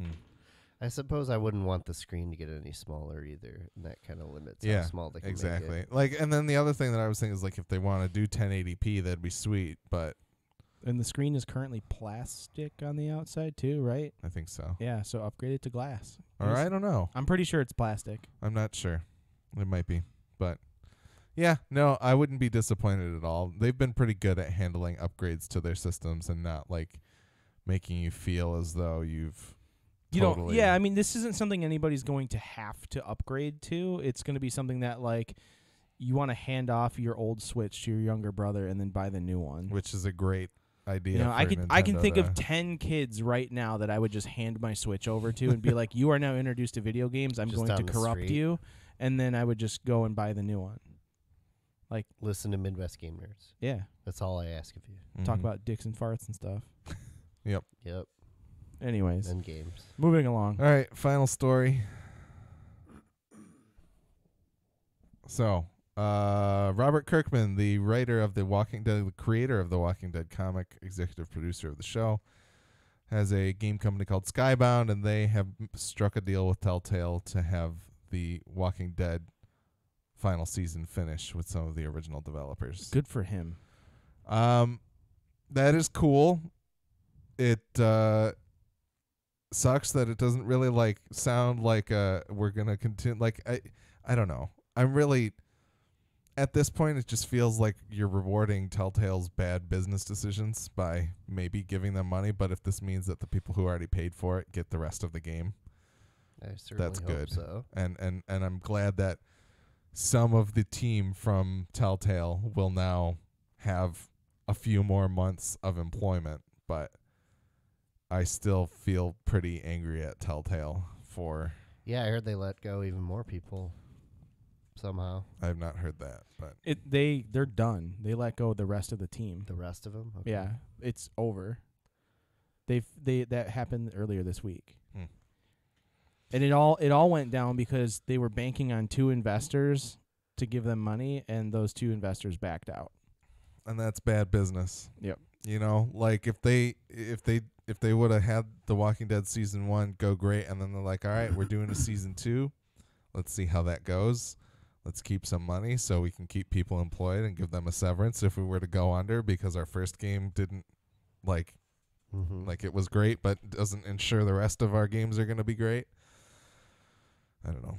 S3: I suppose I wouldn't want the screen to get any smaller either, and that kind of limits
S2: Yeah,
S3: how small they can
S2: exactly.
S3: make it.
S2: And then the other thing that I was thinking is if they want to do 1080p, that'd be sweet, but
S1: And the screen is currently plastic on the outside too, right?
S2: I think so.
S1: Yeah, so upgrade it to glass.
S2: Or I don't know.
S1: I'm pretty sure it's plastic.
S2: I'm not sure. It might be. But yeah, no, I wouldn't be disappointed at all. They've been pretty good at handling upgrades to their systems and not making you feel as though you've totally.
S1: Yeah, I mean, this isn't something anybody's going to have to upgrade to. It's going to be something that you want to hand off your old Switch to your younger brother and then buy the new one.
S2: Which is a great idea.
S1: I can
S2: Nintendo
S1: think
S2: to-
S1: of 10 kids right now that I would just hand my Switch over to and be like, "You are now introduced to video games. I'm
S3: Just
S1: going to
S3: down the
S1: corrupt
S3: street.
S1: you," and then I would just go and buy the new one.
S3: Listen to Midwest Game Nerds.
S1: Yeah,
S3: That's all I ask of you.
S1: talk
S2: Mhm.
S1: about dicks and farts and stuff.
S3: Yep.
S1: Anyways,
S3: And games.
S1: moving along.
S2: All right, final story. So, Robert Kirkman, the writer of The Walking Dead, the creator of The Walking Dead comic, executive producer of the show, has a game company called Skybound, and they have struck a deal with Telltale to have The Walking Dead final season finish with some of the original developers.
S1: Good for him.
S2: That is cool. It sucks that it doesn't really sound like we're gonna continue. I don't know. I'm really at this point. It just feels like you're rewarding Telltale's bad business decisions by maybe giving them money. But if this means that the people who already paid for it get the rest of the game,
S3: I certainly
S2: that's
S3: hope
S2: good.
S3: so.
S2: And I'm glad that some of the team from Telltale will now have a few more months of employment, but I still feel pretty angry at Telltale for.
S3: Yeah, I heard they let go even more people somehow.
S2: I have not heard that, but
S1: They're done. They let go of the rest of the team.
S3: The rest of them? Okay.
S1: Yeah, it's over. That happened earlier this week.
S2: Hmm.
S1: And it all went down because they were banking on 2 investors to give them money, and those 2 investors backed out.
S2: and that's bad business.
S1: Yep.
S2: If they would have had The Walking Dead season 1 go great, and then they're like, all right, we're doing a season 2. Let's see how that goes. Let's keep some money so we can keep people employed and give them a severance if we were to go under because our first game didn't
S3: Mm-hmm.
S2: it was great, but doesn't ensure the rest of our games are going to be great. I don't know.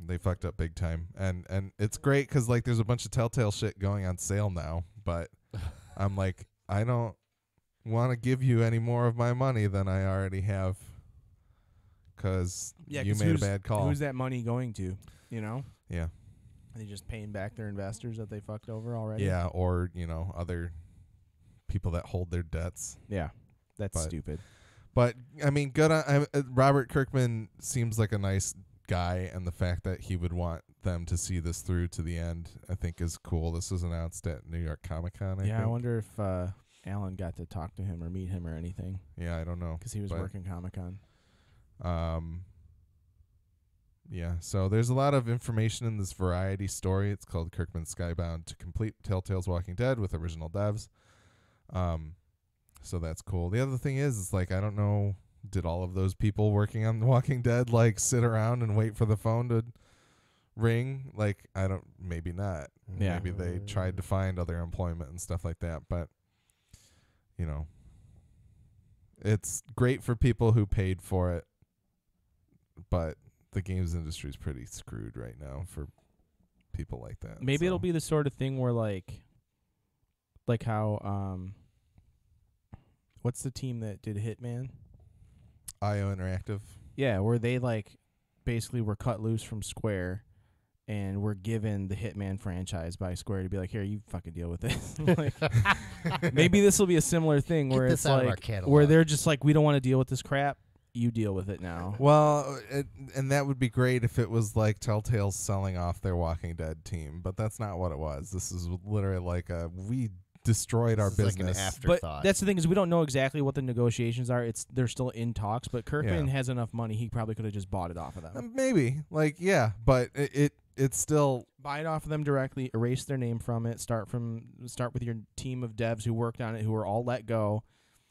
S2: They fucked up big time, and it's great because there's a bunch of Telltale shit going on sale now, but I'm like, I don't want to give you any more of my money than I already have because
S1: Yeah,
S2: you
S1: 'cause
S2: made a
S1: who's-
S2: bad call.
S1: Who's that money going to? You know,
S2: Yeah.
S1: are they just paying back their investors that they fucked over already?
S2: Yeah, or other people that hold their debts.
S1: Yeah, that's
S2: But-
S1: stupid.
S2: But I mean, good on Robert Kirkman. Seems like a nice guy, and the fact that he would want them to see this through to the end, I think, is cool. This was announced at New York Comic Con.
S1: I wonder if Alan got to talk to him or meet him or anything,
S2: Yeah, I don't know.
S1: because he was
S2: But-
S1: working Comic Con.
S2: Yeah, so there's a lot of information in this variety story. It's called Kirkman's Skybound to complete Telltale's Walking Dead with original devs. So that's cool. The other thing is like, I don't know, did all of those people working on The Walking Dead like sit around and wait for the phone to ring? Like, maybe not.
S1: Yeah.
S2: Maybe they tried to find other employment and stuff like that, but it's great for people who paid for it, but the games industry is pretty screwed right now for people like that.
S1: Maybe
S2: so.
S1: it'll be the sort of thing where like how what's the team that did Hitman?
S2: IO Interactive.
S1: Yeah, where they like basically were cut loose from Square and were given the Hitman franchise by Square to be like, here, you fucking deal with this. Like, maybe this will be a similar thing
S3: Get
S1: where
S3: this
S1: it's
S3: out of our
S1: like
S3: catalog.
S1: where they're just like, we don't want to deal with this crap. You deal with it now.
S2: Well, and that would be great if it was like Telltale selling off their Walking Dead team, but that's not what it was. This is literally like we destroyed our
S3: This is like an
S2: business.
S3: afterthought.
S1: But that's the thing, is we don't know exactly what the negotiations are. They're still in talks, but Kirkman
S2: Yeah.
S1: has enough money, he probably could have just bought it off of them.
S2: Maybe, like, yeah, but it's still.
S1: Buy it off of them directly, erase their name from it, start with your team of devs who worked on it, who were all let go.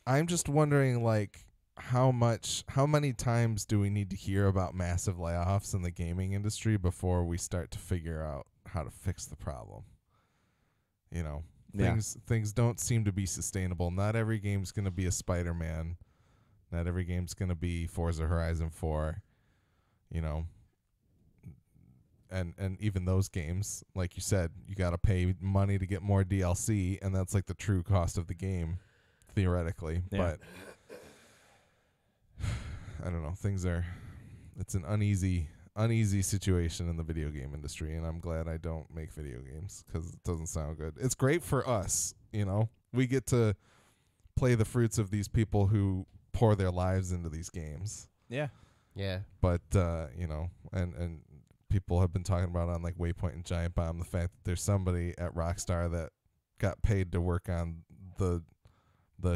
S2: I'm just wondering, like, how many times do we need to hear about massive layoffs in the gaming industry before we start to figure out how to fix the problem?
S1: Yeah.
S2: Things don't seem to be sustainable. Not every game's going to be a Spider-Man. Not every game's going to be Forza Horizon 4. And even those games, like you said, you got to pay money to get more DLC, and that's like the true cost of the game, theoretically.
S1: Yeah.
S2: But I don't know. It's an uneasy situation in the video game industry, and I'm glad I don't make video games because it doesn't sound good. It's great for us, We get to play the fruits of these people who pour their lives into these games.
S1: Yeah.
S3: Yeah.
S2: But and people have been talking about on like Waypoint and Giant Bomb the fact that there's somebody at Rockstar that got paid to work on the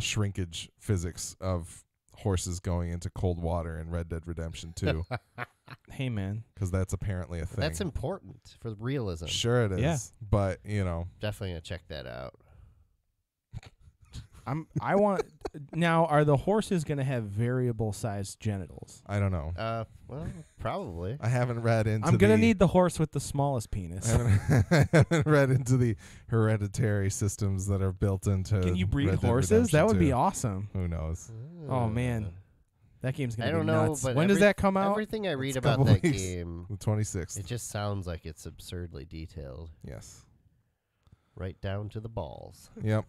S2: shrinkage physics of horses going into cold water in Red Dead Redemption 2,
S1: Hey, man.
S2: because that's apparently a thing.
S3: That's important for realism.
S2: Sure it is.
S1: Yeah.
S2: But
S3: Definitely gonna check that out.
S1: I want now. Are the horses going to have variable sized genitals?
S2: I don't know.
S3: Well, probably.
S2: I haven't read into.
S1: I'm going to need the horse with the smallest penis.
S2: I haven't read into the hereditary systems that are built into.
S1: Can you breed
S2: Red Dead
S1: horses? That would
S2: Redemption
S1: be
S2: 2.
S1: awesome.
S2: Who knows?
S1: Oh, man. That game's going
S3: I
S1: to be
S3: don't know,
S1: nuts.
S3: but
S1: When does that come out?
S3: Everything I read
S2: It's a
S3: about
S2: couple
S3: that
S2: weeks.
S3: game,
S2: The 26th.
S3: it just sounds like it's absurdly detailed,
S2: Yes.
S3: right down to the balls.
S2: Yep.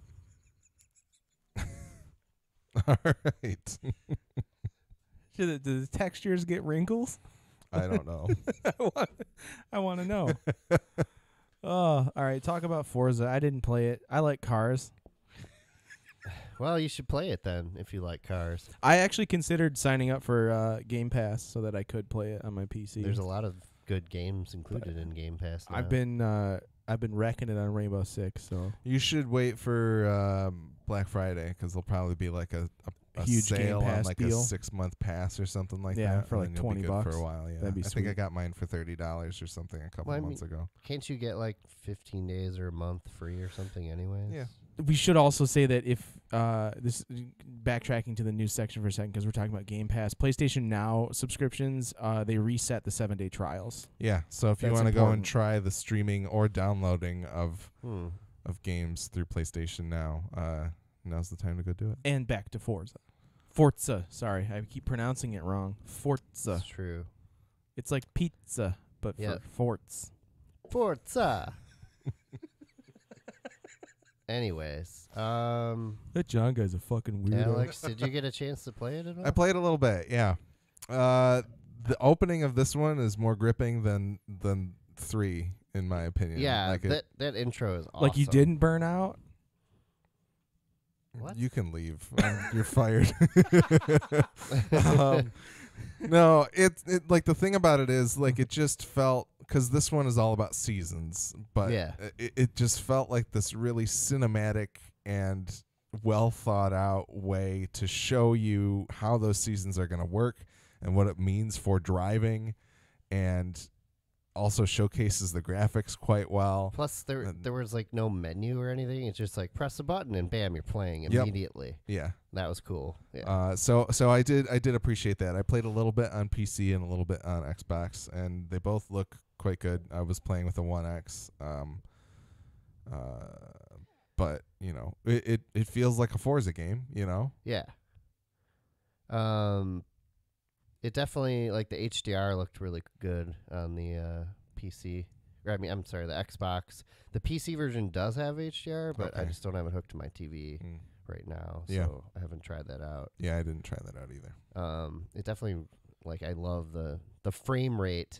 S2: All right.
S1: Do the textures get wrinkles?
S2: I don't know.
S1: I want to know. Oh, all right. Talk about Forza. I didn't play it. I like cars.
S3: Well, you should play it then if you like cars.
S1: I actually considered signing up for Game Pass so that I could play it on my PC.
S3: There's a lot of good games included in Game Pass now.
S1: I've been wrecking it on Rainbow Six. So
S2: You should wait for Black Friday because there'll probably be like a
S1: Huge Game
S2: sale on
S1: Pass
S2: like
S1: deal.
S2: a 6-month pass or something like
S1: Yeah,
S2: that.
S1: for
S2: and
S1: like
S2: then you'll be
S1: $20
S2: good for a while. Yeah,
S1: That'd be
S2: I think I
S1: sweet.
S2: got mine for $30 or something a couple
S3: Well, I
S2: months ago.
S3: Can't you get like 15 days or a month free or something anyways?
S2: Yeah.
S1: we should also say that if this backtracking to the news section for a second because we're talking about Game Pass, PlayStation Now subscriptions, they reset the 7-day trials.
S2: Yeah. So if you
S1: That's
S2: want to go and
S1: important.
S2: try the streaming or downloading of
S3: Hmm.
S2: games through PlayStation Now, now's the time to go do it.
S1: And back to Forza. Sorry, I keep pronouncing it wrong. Forza.
S3: That's true.
S1: It's like pizza, but
S3: Yeah.
S1: for forts.
S3: Forza. Anyways,
S1: That John guy's a fucking weirdo.
S3: Alex, did you get a chance to play it at all?
S2: I played a little bit. Yeah. The opening of this one is more gripping than 3, in my opinion.
S3: Yeah,
S2: Like
S3: that intro is awesome.
S1: Like you didn't burn out?
S3: What?
S2: You can leave. You're fired. No, it like the thing about it is like it just felt, because this one is all about seasons, but
S3: Yeah.
S2: it just felt like this really cinematic and well thought out way to show you how those seasons are going to work and what it means for driving, and also showcases the graphics quite well.
S3: Plus, there was like no menu or anything. It's just like press a button and bam, you're playing
S2: Yep.
S3: immediately.
S2: Yeah.
S3: That was cool. Yeah.
S2: So I did appreciate that. I played a little bit on PC and a little bit on Xbox, and they both look quite good. I was playing with the One X, but you know, it feels like a Forza game. You know.
S3: Yeah. It definitely, like, the HDR looked really good on the PC. Or, I mean, I'm sorry, the Xbox. The PC version does have HDR, but I
S2: Okay.
S3: just don't have it hooked to my TV right now, so
S2: Yeah.
S3: I haven't tried that out.
S2: Yeah, I didn't try that out either.
S3: It definitely, like, I love the frame rate.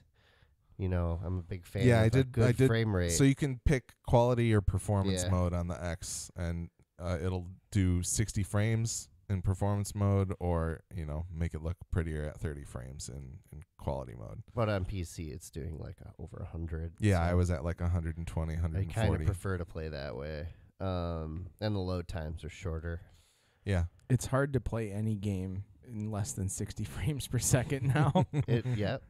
S3: You know, I'm a big fan
S2: Yeah,
S3: of
S2: I
S3: a
S2: did.
S3: good frame rate.
S2: So you can pick quality or performance
S3: Yeah.
S2: mode on the X, and it'll do 60 frames in performance mode, or you know, make it look prettier at 30 frames in quality mode.
S3: But on PC, it's doing like over 100.
S2: Yeah,
S3: so
S2: I was at like 120,
S3: I kind of
S2: 140.
S3: prefer to play that way. And the load times are shorter.
S2: Yeah.
S1: It's hard to play any game in less than 60 frames per second now.
S3: Yep.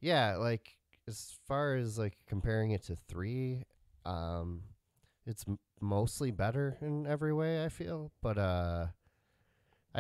S3: Yeah, like as far as like comparing it to 3, it's mostly better in every way, I feel. But I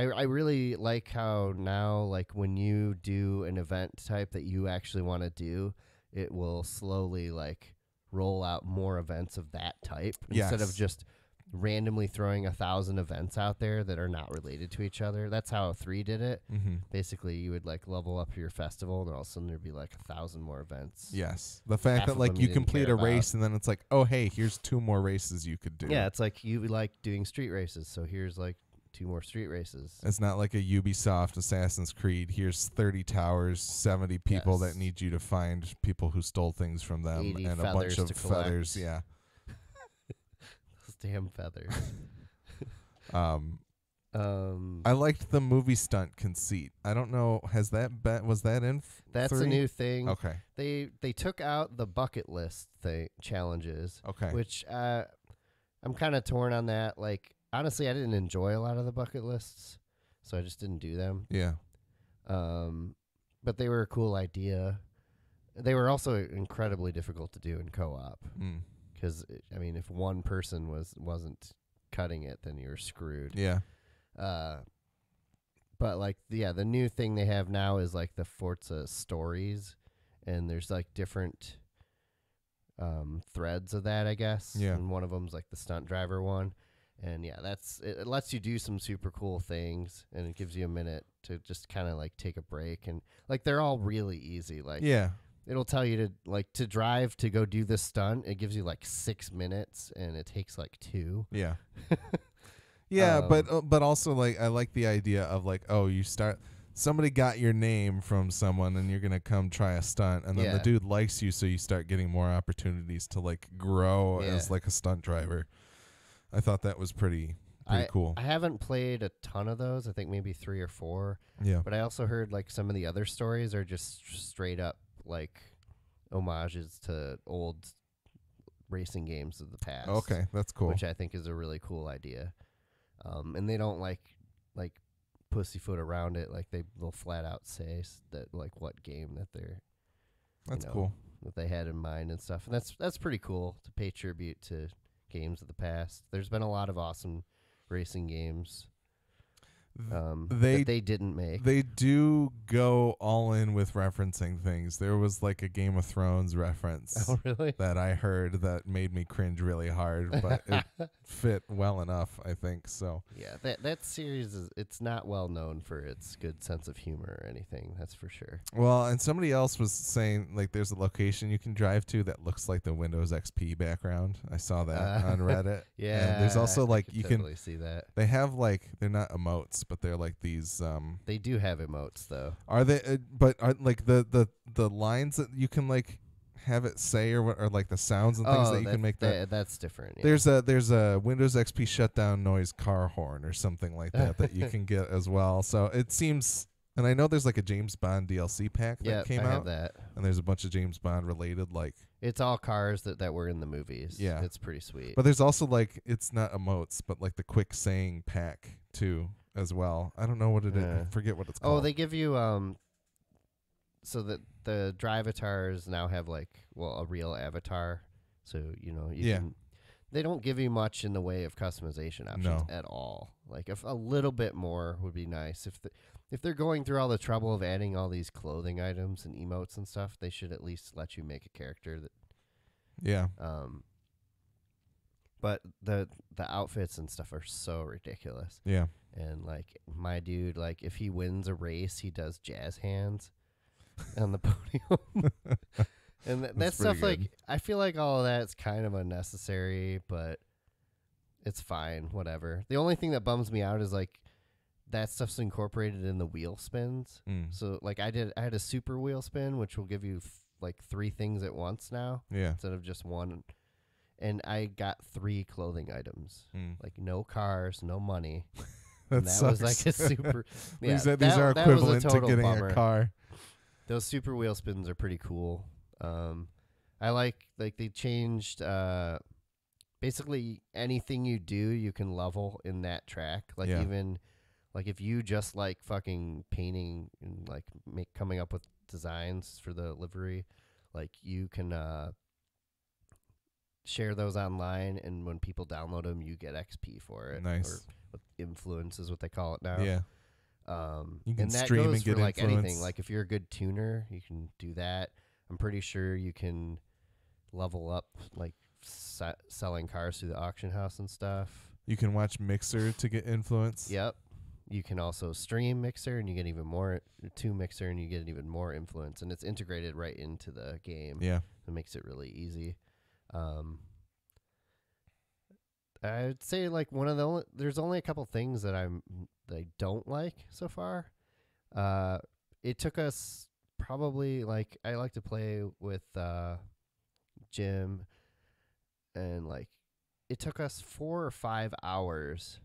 S3: really like how now, like when you do an event type that you actually want to do, it will slowly like roll out more events of that type instead of
S2: Yes.
S3: just randomly throwing 1,000 events out there that are not related to each other. That's how 3 did it.
S2: Mm-hmm.
S3: Basically, you would like level up your festival, and all of a sudden there'd be like 1,000 more events.
S2: Yes. The fact
S3: Half
S2: that
S3: of
S2: like
S3: them
S2: you
S3: you didn't
S2: complete
S3: care
S2: a race
S3: about.
S2: and then it's like, oh hey, here's 2 more races you could do.
S3: Yeah, it's like you like doing street races, so here's like 2 more street races.
S2: It's not like a Ubisoft Assassin's Creed. Here's 30 towers, 70 people
S3: Yes.
S2: that need you to find people who stole things from them,
S3: 80
S2: and a bunch
S3: feathers
S2: of
S3: to collect.
S2: feathers. Yeah.
S3: Those damn feathers.
S2: I liked the movie stunt conceit. I don't know. Was that in?
S3: That's
S2: 3?
S3: a new thing.
S2: Okay.
S3: They took out the bucket list challenges,
S2: Okay.
S3: which I'm kind of torn on that. Like honestly, I didn't enjoy a lot of the bucket lists, so I just didn't do them.
S2: Yeah.
S3: But they were a cool idea. They were also incredibly difficult to do in co-op because I mean, if one person wasn't cutting it, then you're screwed.
S2: Yeah.
S3: But like the new thing they have now is like the Forza stories, and there's like different threads of that, I guess.
S2: Yeah.
S3: And one of them's like the stunt driver one, and yeah, it lets you do some super cool things, and it gives you a minute to just kind of like take a break, and like they're all really easy. Like
S2: Yeah.
S3: it'll tell you to drive to go do this stunt. It gives you like 6 minutes, and it takes like 2.
S2: Yeah. Yeah, but also like I like the idea of like, oh, somebody got your name from someone and you're going to come try a stunt, and then the
S3: Yeah.
S2: dude likes you, so you start getting more opportunities to like grow
S3: Yeah.
S2: as like a stunt driver. I thought that was pretty cool.
S3: I haven't played a ton of those. I think maybe 3 or 4.
S2: Yeah.
S3: But I also heard like some of the other stories are just straight up like homages to old racing games of the past.
S2: Okay, that's cool.
S3: Which I think is a really cool idea. And they don't like pussyfoot around it. Like they'll flat out say that like what game that they're
S2: That's
S3: know,
S2: cool.
S3: that they had in mind and stuff. And that's pretty cool to pay tribute to games of the past. There's been a lot of awesome racing games that they didn't make.
S2: They do go all in with referencing things. There was like a Game of Thrones reference
S3: Oh, really?
S2: that I heard that made me cringe really hard, but it fit well enough, I think. So
S3: Yeah, that series it's not well known for its good sense of humor or anything. That's for sure.
S2: well, and somebody else was saying like there's a location you can drive to that looks like the Windows XP background. I saw that on Reddit.
S3: Yeah,
S2: and there's also like
S3: I
S2: you
S3: totally
S2: can
S3: see that.
S2: they have like they're not emotes, but they're like these.
S3: They do have emotes though.
S2: Are they? But are like the lines that you can like have it say or what, or like the sounds and things that you can make
S3: that's different. Yeah.
S2: There's a Windows XP shutdown noise car horn or something like that you can get as well. So it seems, and I know there's like a James Bond DLC pack that came
S3: I
S2: out,
S3: have that.
S2: and there's a bunch of James Bond related like.
S3: It's all cars that were in the movies.
S2: Yeah,
S3: it's pretty sweet.
S2: But there's also like it's not emotes, but like the quick saying pack too as well. I don't know what it is. I forget what it's called.
S3: Oh, they give you so that the drivatars now have like a real avatar. So you can. They don't give you much in the way of customization options at all. Like if a little bit more would be nice. If they're going through all the trouble of adding all these clothing items and emotes and stuff, they should at least let you make a character that.
S2: Yeah.
S3: But the outfits and stuff are so ridiculous.
S2: Yeah.
S3: And like my dude, like if he wins a race, he does jazz hands on the podium. And that stuff,
S2: good.
S3: like, I feel like all of that's kind of unnecessary, but it's fine, whatever. The only thing that bums me out is, like, that stuff's incorporated in the wheel spins. So, like, I had a super wheel spin, which will give you, like, 3 things at once now.
S2: Yeah.
S3: Instead of just one. And I got 3 clothing items. Like, no cars, no money.
S2: That
S3: was, like, a super...
S2: Yeah, these are equivalent to getting a car.
S3: Those super wheel spins are pretty cool. I like they changed basically anything you do you can level in that track. Like even like if you just like fucking painting and like coming up with designs for the livery, like you can share those online, and when people download them, you get XP for it.
S2: Nice.
S3: Or influence is what they call it now.
S2: Yeah. You can
S3: and that
S2: stream
S3: goes
S2: and get
S3: for like
S2: influence.
S3: anything. Like if you're a good tuner, you can do that. I'm pretty sure you can level up like selling cars through the auction house and stuff.
S2: You can watch Mixer to get influence.
S3: Yep. You can also stream Mixer, and you get even more to Mixer, and you get even more influence, and it's integrated right into the game.
S2: Yeah.
S3: It makes it really easy. I'd say like there's only a couple things that I don't like so far. It took us probably like I like to play with Jim, and like it took us 4 or 5 hours,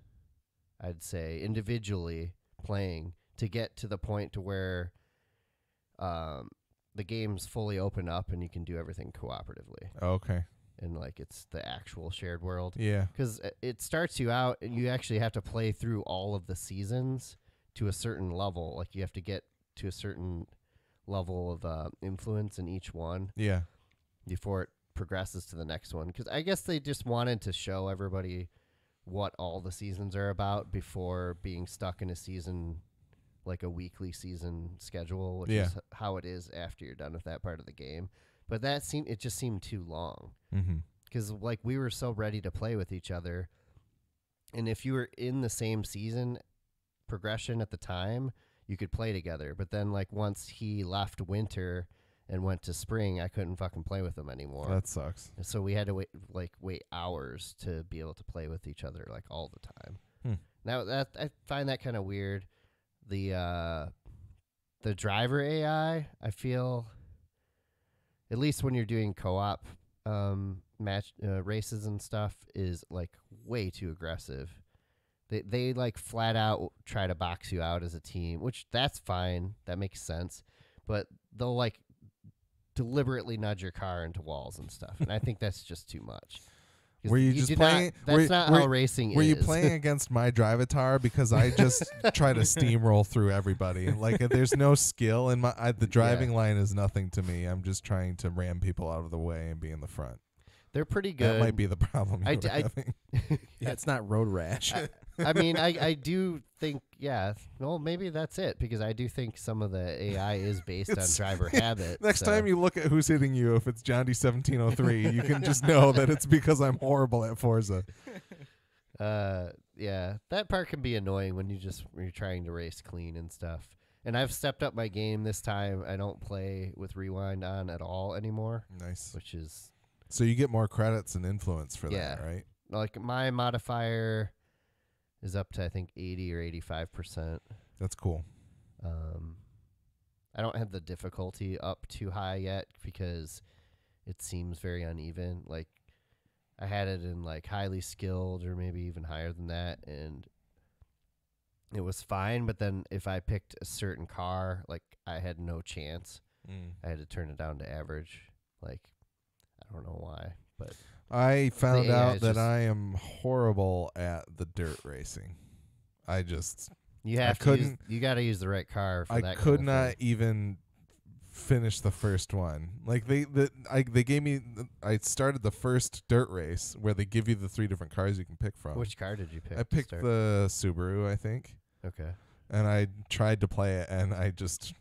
S3: I'd say, individually playing to get to the point to where the game's fully open up and you can do everything cooperatively.
S2: Okay.
S3: And like it's the actual shared world.
S2: Yeah.
S3: Because it starts you out, and you actually have to play through all of the seasons to a certain level. Like you have to get to a certain level of influence in each one.
S2: Yeah.
S3: Before it progresses to the next one. Because I guess they just wanted to show everybody what all the seasons are about before being stuck in a season, like a weekly season schedule, which is how it is after you're done with that part of the game. But it just seemed too long. Because like we were so ready to play with each other, and if you were in the same season progression at the time, you could play together. But then like once he left winter and went to spring, I couldn't fucking play with him anymore.
S2: That sucks.
S3: And so we had to wait hours to be able to play with each other like all the time. Now that I find that kind of weird. The driver AI, I feel, at least when you're doing co-op match races and stuff, is like way too aggressive. They like flat out try to box you out as a team, which that's fine. That makes sense. But they'll like deliberately nudge your car into walls and stuff. And I think that's just too much.
S2: Were you just playing?
S3: That's not how racing is.
S2: Were you playing against my drivatar? Because I just try to steamroll through everybody. Like there's no skill in the driving line is nothing to me. I'm just trying to ram people out of the way and be in the front.
S3: They're pretty good.
S2: That might be the problem you're having.
S1: Yeah, it's not road rash.
S3: I mean, I do think, well, maybe that's it, because I do think some of the AI is based on driver habit.
S2: Next time you look at who's hitting you, if it's John D 1703, you can just know that it's because I'm horrible at Forza.
S3: Yeah, that part can be annoying when you're trying to race clean and stuff. And I've stepped up my game this time. I don't play with rewind on at all anymore,
S2: Nice.
S3: which is
S2: So you get more credits and influence for
S3: Yeah.
S2: that, right?
S3: like my modifier is up to I think 80 or 85%.
S2: That's cool.
S3: I don't have the difficulty up too high yet because it seems very uneven. Like I had it in like highly skilled or maybe even higher than that, and it was fine. But then if I picked a certain car, like I had no chance. I had to turn it down to average. Like I don't know why, but
S2: I found
S3: AI
S2: out
S3: is
S2: that
S3: just-
S2: I am horrible at the dirt racing. I just
S3: you have to
S2: couldn't-
S3: you got to use the right car for
S2: I
S3: that.
S2: could
S3: kind of
S2: not
S3: thing.
S2: even finish the first one. Like they gave me. I started the first dirt race where they give you the 3 different cars you can pick from.
S3: Which car did you pick?
S2: I
S3: to
S2: picked
S3: start?
S2: the Subaru, I think,
S3: Okay.
S2: and I tried to play it, and I just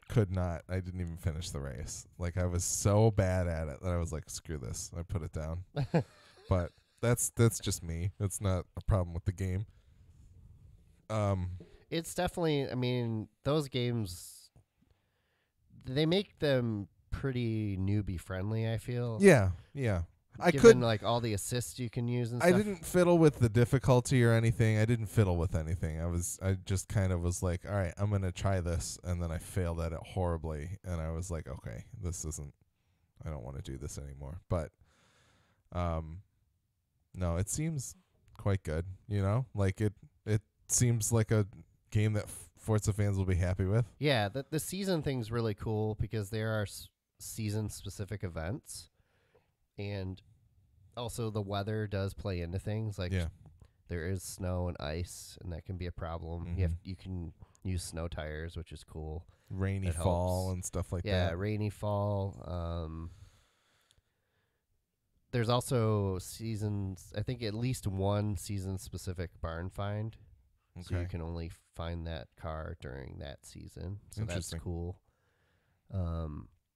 S2: could not. I didn't even finish the race. Like I was so bad at it that I was like, screw this. I put it down. But that's just me. It's not a problem with the game.
S3: It's definitely. I mean, those games, they make them pretty newbie friendly. I feel.
S2: Yeah. I
S3: Given,
S2: couldn't.
S3: like all the assists you can use and
S2: I
S3: stuff.
S2: didn't fiddle with the difficulty or anything. I didn't fiddle with anything. I just kind of was like, all right, I'm going to try this. And then I failed at it horribly. And I was like, okay, I don't want to do this anymore. But, no, it seems quite good, like it seems like a game that Forza fans will be happy with.
S3: Yeah, the season thing's really cool because there are season specific events, and also the weather does play into things. Like
S2: Yeah.
S3: there is snow and ice, and that can be a problem. You can use snow tires, which is cool.
S2: Rainy
S3: It
S2: fall
S3: helps.
S2: and stuff like
S3: Yeah,
S2: that.
S3: rainy fall. There's also seasons. I think at least one season specific barn find. So you
S2: Okay.
S3: can only find that car during that season. So that's
S2: Interesting.
S3: cool.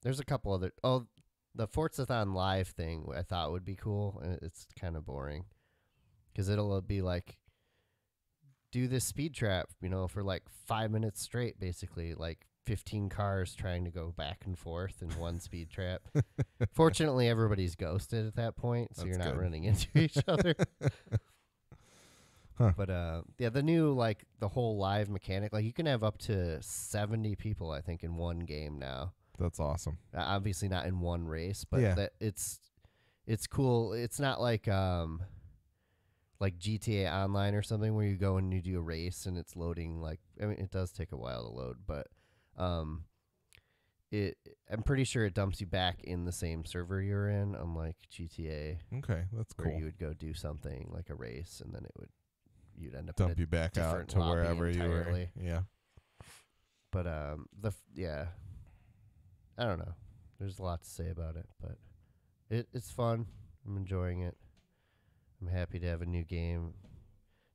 S3: There's a couple other. Oh, the Forzathon Live thing I thought would be cool. And it's kind of boring because it'll be like do this speed trap, for like 5 minutes straight, basically, like 15 cars trying to go back and forth in one speed trap. Fortunately, everybody's ghosted at that point, so
S2: That's
S3: you're not
S2: good.
S3: running into each other.
S2: Huh.
S3: But yeah, the new like the whole live mechanic, like you can have up to 70 people, I think, in one game now.
S2: That's awesome.
S3: Obviously not in one race, but
S2: Yeah.
S3: that it's cool. It's not like GTA Online or something where you go and you do a race and it's loading. Like I mean, it does take a while to load, but I'm pretty sure it dumps you back in the same server you're in, unlike GTA,
S2: Okay, that's
S3: where
S2: cool.
S3: you would go do something like a race and then you'd end up
S2: Dump
S3: in
S2: you back out
S3: different
S2: to
S3: lobby
S2: wherever you were.
S3: entirely.
S2: Yeah.
S3: But yeah, I don't know. There's a lot to say about it, but it's fun. I'm enjoying it. I'm happy to have a new game.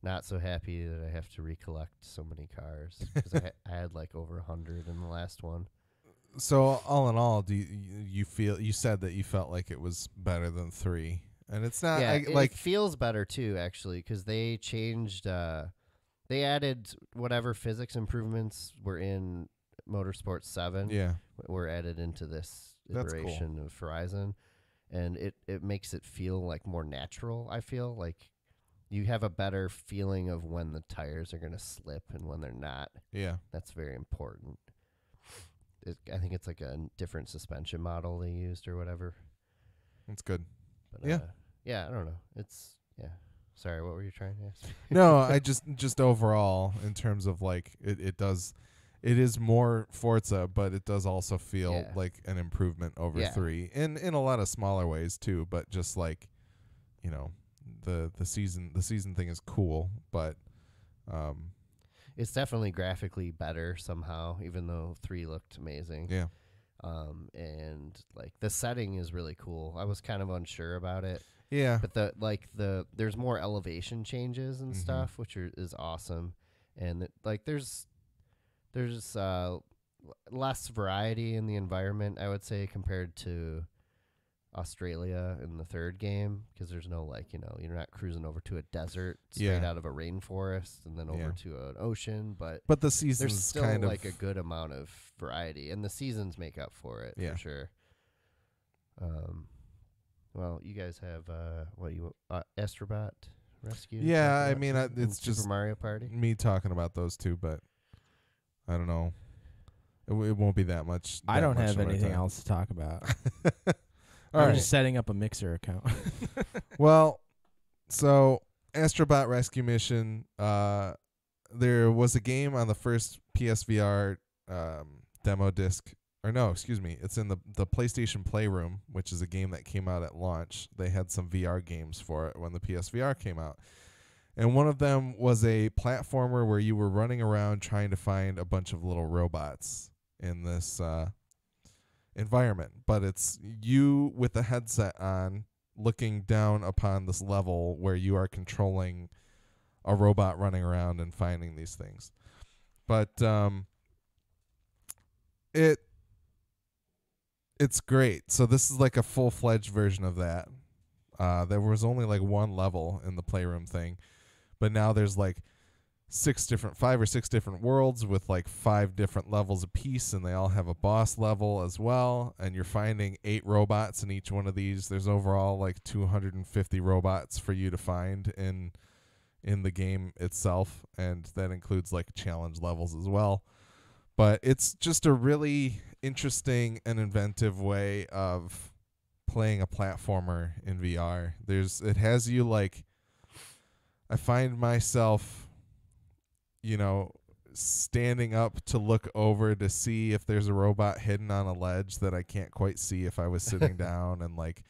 S3: Not so happy that I have to recollect so many cars because I had like over 100 in the last one.
S2: So all in all, do you feel? You said that you felt like it was better than 3, and it's not.
S3: Yeah,
S2: like
S3: it feels better too, actually, because they changed. They added whatever physics improvements were in Motorsport 7.
S2: yeah,
S3: Were added into this
S2: That's cool.
S3: iteration of Horizon, and it makes it feel like more natural. I feel like you have a better feeling of when the tires are going to slip and when they're not.
S2: yeah.
S3: That's very important. I think it's like a different suspension model they used or whatever.
S2: That's good.
S3: But
S2: Yeah.
S3: yeah, I don't know. Sorry, what were you trying to ask me?
S2: No, I just overall in terms of like it is more Forza, but it does also feel
S3: Yeah.
S2: like an improvement over
S3: Yeah.
S2: 3 in a lot of smaller ways too. But just like, the season thing is cool, but
S3: It's definitely graphically better somehow, even though 3 looked amazing.
S2: yeah,
S3: And like the setting is really cool. I was kind of unsure about it,
S2: yeah,
S3: but there's more elevation changes and
S2: Mhm.
S3: stuff, which is awesome. And there's less variety in the environment, I would say, compared to Australia in the third game, because there's no you're not cruising over to a desert straight out of a rainforest and then over to an ocean, but
S2: the season's
S3: there's still
S2: kind of
S3: like a good amount of variety, and the seasons make up for it for sure. Well, you guys have Astrobot Rescue?
S2: Yeah, I mean, it's just
S3: Super Mario Party.
S2: me talking about those two, but I don't know. It won't be that much.
S1: I don't have anything else to talk about. I'm just setting up a Mixer account.
S2: Well, so Astrobot Rescue Mission. There was a game on the first PSVR demo disc. Or no, excuse me. It's in the PlayStation Playroom, which is a game that came out at launch. They had some VR games for it when the PSVR came out. And one of them was a platformer where you were running around trying to find a bunch of little robots in this environment. But it's you with a headset on looking down upon this level where you are controlling a robot running around and finding these things. But it's great. So this is like a full-fledged version of that. There was only like one level in the Playroom thing, but now there's like 5 or 6 different worlds with like 5 different levels apiece, and they all have a boss level as well. And you're finding 8 robots in each one of these. There's overall like 250 robots for you to find in the game itself, and that includes like challenge levels as well. But it's just a really interesting and inventive way of playing a platformer in VR. It has you like, I find myself, standing up to look over to see if there's a robot hidden on a ledge that I can't quite see if I was sitting down. And like,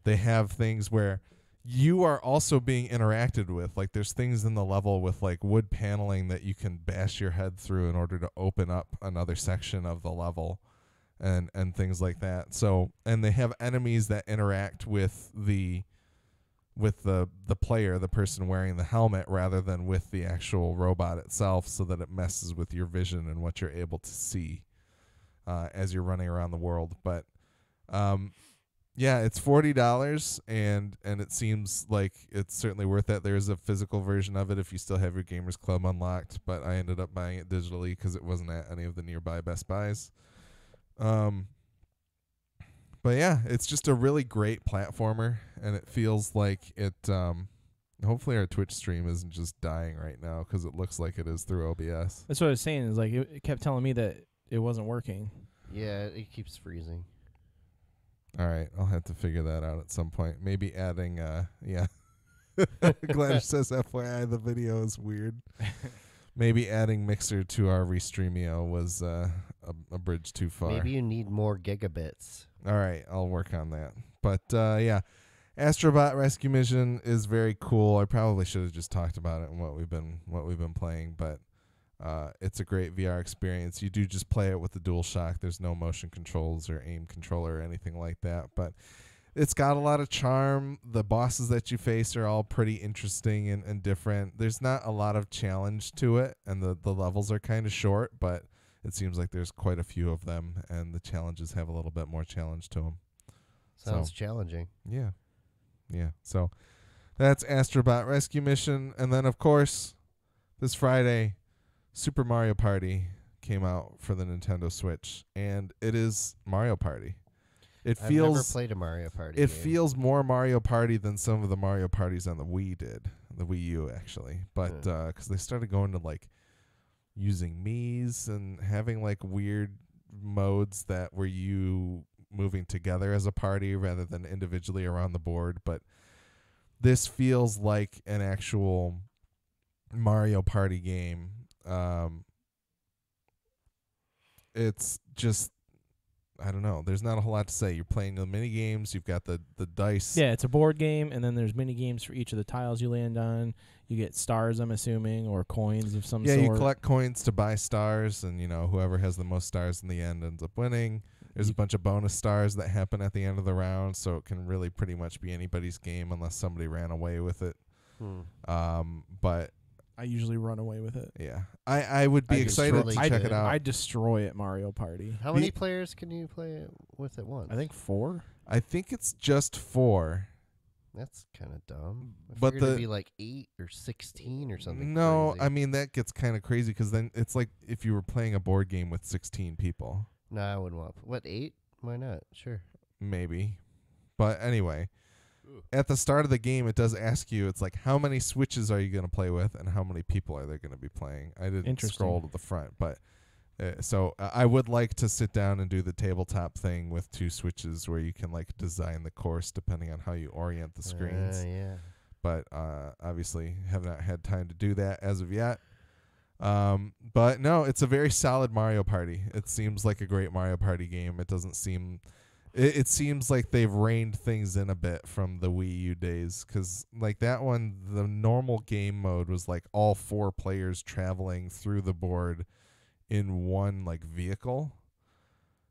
S2: they have things where you are also being interacted with. Like, there's things in the level with like wood paneling that you can bash your head through in order to open up another section of the level, and things like that. So, and they have enemies that interact with the player, the person wearing the helmet, rather than with the actual robot itself, so that it messes with your vision and what you're able to see as you're running around the world. But yeah, it's $40, and it seems like it's certainly worth that. There's a physical version of it if you still have your Gamers Club unlocked, but I ended up buying it digitally because it wasn't at any of the nearby Best Buys. But yeah, it's just a really great platformer, and it feels like it. Hopefully our Twitch stream isn't just dying right now, because it looks like it is through OBS.
S1: That's what I was saying. Is like it kept telling me that it wasn't working.
S3: Yeah, it keeps freezing.
S2: All right, I'll have to figure that out at some point. Maybe adding, yeah. Gladys says, FYI, the video is weird. Maybe adding Mixer to our Restreamio was a bridge too far.
S3: Maybe you need more gigabits.
S2: All right, I'll work on that. But yeah, Astrobot Rescue Mission is very cool. I probably should have just talked about it and what we've been playing, but it's a great VR experience. You do just play it with the DualShock. There's no motion controls or aim controller or anything like that, but it's got a lot of charm. The bosses that you face are all pretty interesting and different. There's not a lot of challenge to it, and the levels are kind of short, but it seems like there's quite a few of them, and the challenges have a little bit more challenge to them.
S3: Sounds challenging.
S2: Yeah. Yeah. So that's Astrobot Rescue Mission. And then, of course, this Friday, Super Mario Party came out for the Nintendo Switch, and it is Mario Party. I've
S3: never played a Mario Party game.
S2: Feels more Mario Party than some of the Mario Parties on the Wii did. The Wii U, actually. But because they started going to, like, using Mii's and having, like, weird modes that were you moving together as a party rather than individually around the board. But this feels like an actual Mario Party game. It's just, I don't know. There's not a whole lot to say. You're playing the mini games. You've got the dice.
S1: Yeah, it's a board game, and then there's mini games for each of the tiles you land on. You get stars, I'm assuming, or coins of some sort.
S2: Yeah, you collect coins to buy stars, and whoever has the most stars in the end ends up winning. There's a bunch of bonus stars that happen at the end of the round, so it can really pretty much be anybody's game unless somebody ran away with it. But
S1: I usually run away with it.
S2: yeah, I would be excited to check it out.
S1: I destroy at Mario Party.
S3: How many players can you play it with at once?
S1: I think 4.
S2: I think it's just 4.
S3: That's kind of dumb. I
S2: But
S3: figured it'd be like 8 or 16 or something.
S2: No,
S3: crazy.
S2: I mean that gets kind of crazy because then it's like if you were playing a board game with 16 people,
S3: No, I wouldn't want. What, 8? Why not? Sure.
S2: maybe. But anyway,
S3: Ooh.
S2: at the start of the game, it does ask you. It's like how many Switches are you going to play with, and how many people are there going to be playing? I didn't
S1: Interesting.
S2: scroll to the front, but so I would like to sit down and do the tabletop thing with 2 Switches where you can like design the course depending on how you orient the screens.
S3: Yeah.
S2: But obviously have not had time to do that as of yet. But no, it's a very solid Mario Party. It seems like a great Mario Party game. It doesn't seem... It seems like they've reined things in a bit from the Wii U days. Because like that one, the normal game mode was like all 4 players traveling through the board in one like vehicle.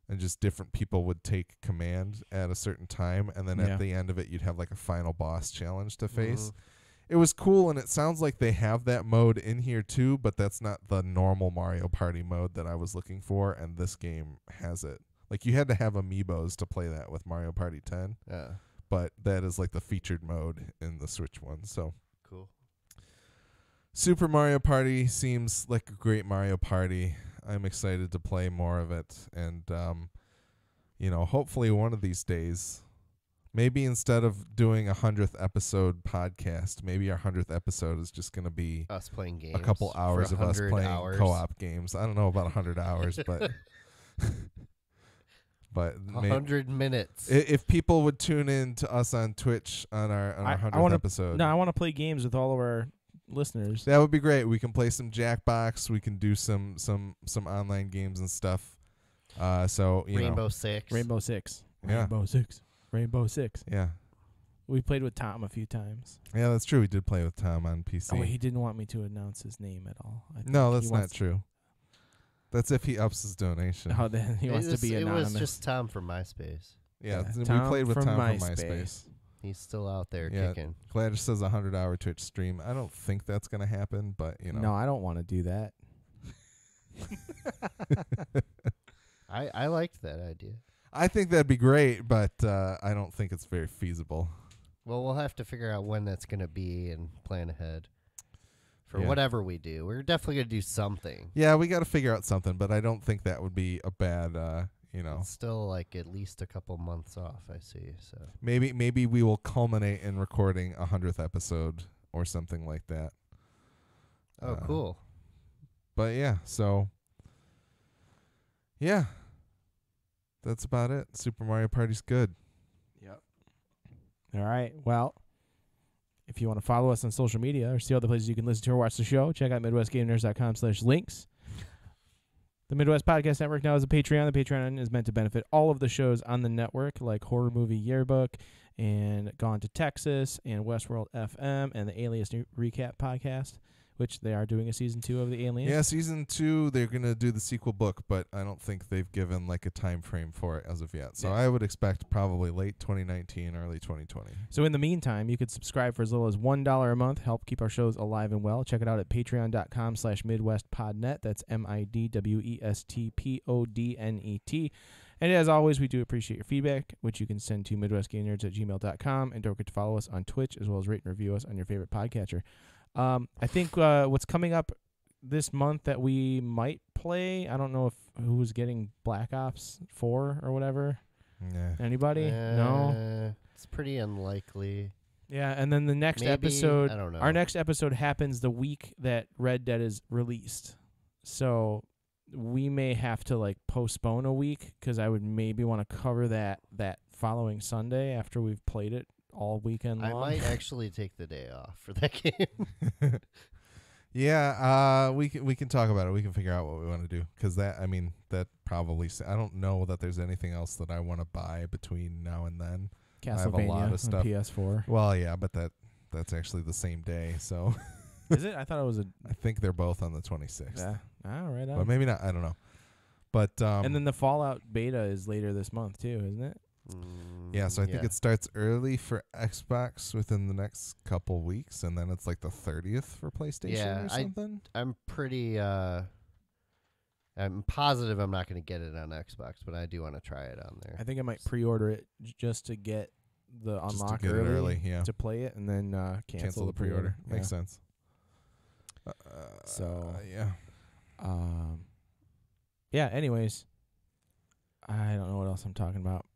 S2: And just different people would take command at a certain time. And then
S1: Yeah.
S2: at the end of it, you'd have like a final boss challenge to face.
S3: Mhm.
S2: It was cool, and it sounds like they have that mode in here too, but that's not the normal Mario Party mode that I was looking for, and this game has it. Like, you had to have amiibos to play that with Mario Party 10, but that is like the featured mode in the Switch one. So
S3: Cool.
S2: Super Mario Party seems like a great Mario Party. I'm excited to play more of it, and hopefully one of these days, maybe instead of doing a 100th episode podcast, maybe our 100th episode is just going to be
S3: Us playing games.
S2: a couple hours
S3: for
S2: of us
S3: 100
S2: playing
S3: hours.
S2: co-op games. I don't know about 100 hours, but but
S3: 100 minutes.
S2: if people would tune in to us on Twitch on our 100th episode,
S1: No, I want to play games with all of our listeners.
S2: that would be great. We can play some Jackbox. We can do some online games and stuff. So
S3: Rainbow Six.
S1: Rainbow Six.
S2: Yeah.
S1: Rainbow Six. Rainbow Six.
S2: Yeah.
S1: We played with Tom a few times.
S2: Yeah, that's true. We did play with Tom on PC.
S1: Oh, he didn't want me to announce his name at all. I think
S2: No,
S1: he
S2: that's not
S1: wants-
S2: true. That's if he ups his donation.
S1: Oh, then he wants to be anonymous.
S3: It was just Tom from MySpace.
S2: Yeah, we
S1: Tom
S2: played with
S1: from
S2: Tom from
S1: MySpace.
S2: MySpace.
S3: He's still out there
S2: Yeah.
S3: kicking.
S2: Gladys says 100-hour Twitch stream. I don't think that's going to happen, but,
S1: No, I don't want to do that.
S3: I liked that idea.
S2: I think that'd be great, but I don't think it's very feasible.
S3: Well, we'll have to figure out when that's going to be and plan ahead for
S2: Yeah.
S3: whatever we do. We're definitely going to do something.
S2: Yeah, we got to figure out something, but I don't think that would be a bad,
S3: It's still like at least a couple months off, I see. So
S2: maybe we will culminate in recording a 100th episode or something like that.
S3: Oh, cool.
S2: But yeah, so yeah, that's about it. Super Mario Party's good.
S1: Yep. All right. Well, if you want to follow us on social media or see other places you can listen to or watch the show, check out MidwestGameNerds.com/links. The Midwest Podcast Network now has a Patreon. The Patreon is meant to benefit all of the shows on the network, like Horror Movie Yearbook and Gone to Texas and Westworld FM and the Alias Recap Podcast, which they are doing a season 2 of the Aliens.
S2: Yeah, season 2, they're going to do the sequel book, but I don't think they've given like a time frame for it as of yet. So
S1: Yeah.
S2: I would expect probably late 2019, early 2020.
S1: So in the meantime, you could subscribe for as little as $1 a month, help keep our shows alive and well. Check it out at patreon.com/MidwestPodnet. That's MidwestPodnet. And as always, we do appreciate your feedback, which you can send to MidwestGameNerds@gmail.com. And don't forget to follow us on Twitch, as well as rate and review us on your favorite podcatcher. I think what's coming up this month that we might play, I don't know if who's getting Black Ops 4 or whatever.
S2: Yeah.
S1: Anybody? No?
S3: It's pretty unlikely.
S1: Yeah, and then the next
S3: Maybe,
S1: episode,
S3: I don't know.
S1: our next episode happens the week that Red Dead is released. So we may have to like postpone a week because I would maybe want to cover that following Sunday after we've played it all weekend long.
S3: I might actually take the day off for that game.
S2: Yeah, we can talk about it. We can figure out what we want to do because that probably I don't know that there's anything else that I want to buy between now and then. I have a
S1: Castlevania
S2: lot of
S1: on
S2: stuff.
S1: PS4.
S2: Well, yeah, but that's actually the same day, so
S1: Is it? I thought it was a.
S2: I think they're both on the 26th.
S1: Yeah. All right.
S2: But maybe not. I don't know. But
S1: and then the Fallout beta is later this month too, isn't it?
S2: yeah, so I think it starts early for Xbox within the next couple weeks, and then it's like the 30th for PlayStation
S3: Yeah,
S2: or something.
S3: I'm pretty I'm positive I'm not going to get it on Xbox, but I do want to try it on there.
S1: I think I might pre-order it just to get the
S2: Just to
S1: unlock
S2: get it early, yeah.
S1: to play it, and then cancel the
S2: pre-order.
S1: pre-order.
S2: Makes sense.
S1: So
S2: yeah.
S1: Yeah. Anyways, I don't know what else I'm talking about.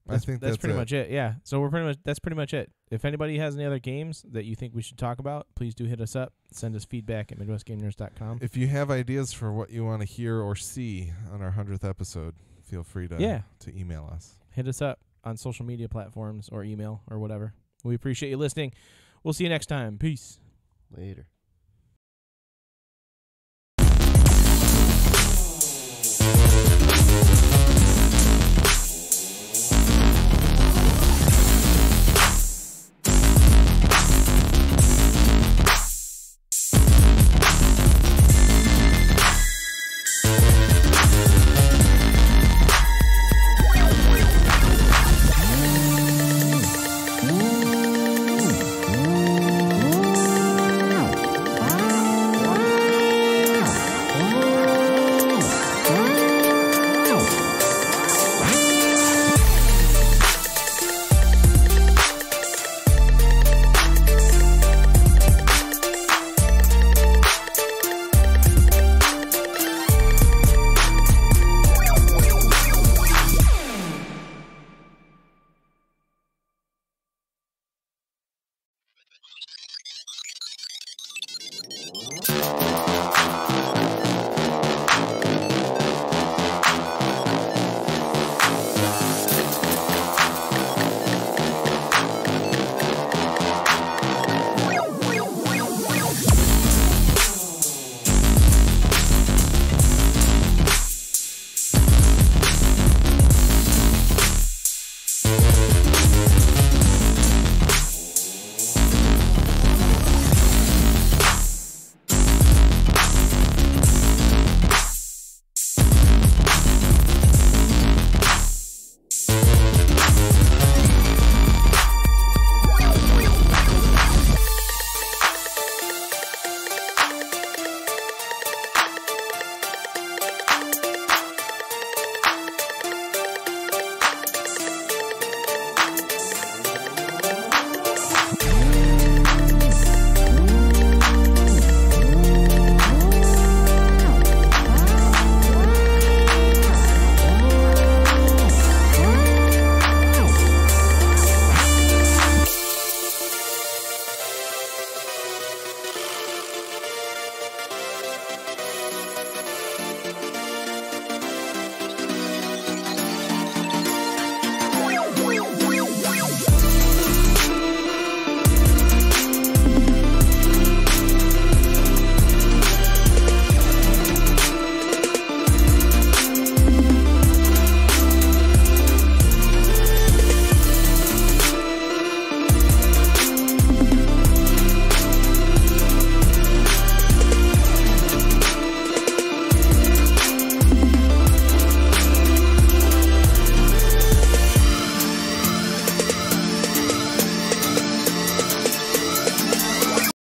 S2: I think
S1: that's pretty
S2: it.
S1: much it. Yeah. So that's pretty much it. If anybody has any other games that you think we should talk about, please do hit us up. Send us feedback at MidwestGameNerds.com.
S2: If you have ideas for what you want to hear or see on our 100th episode, feel free to email us.
S1: Hit us up on social media platforms or email or whatever. We appreciate you listening. We'll see you next time. Peace.
S3: Later.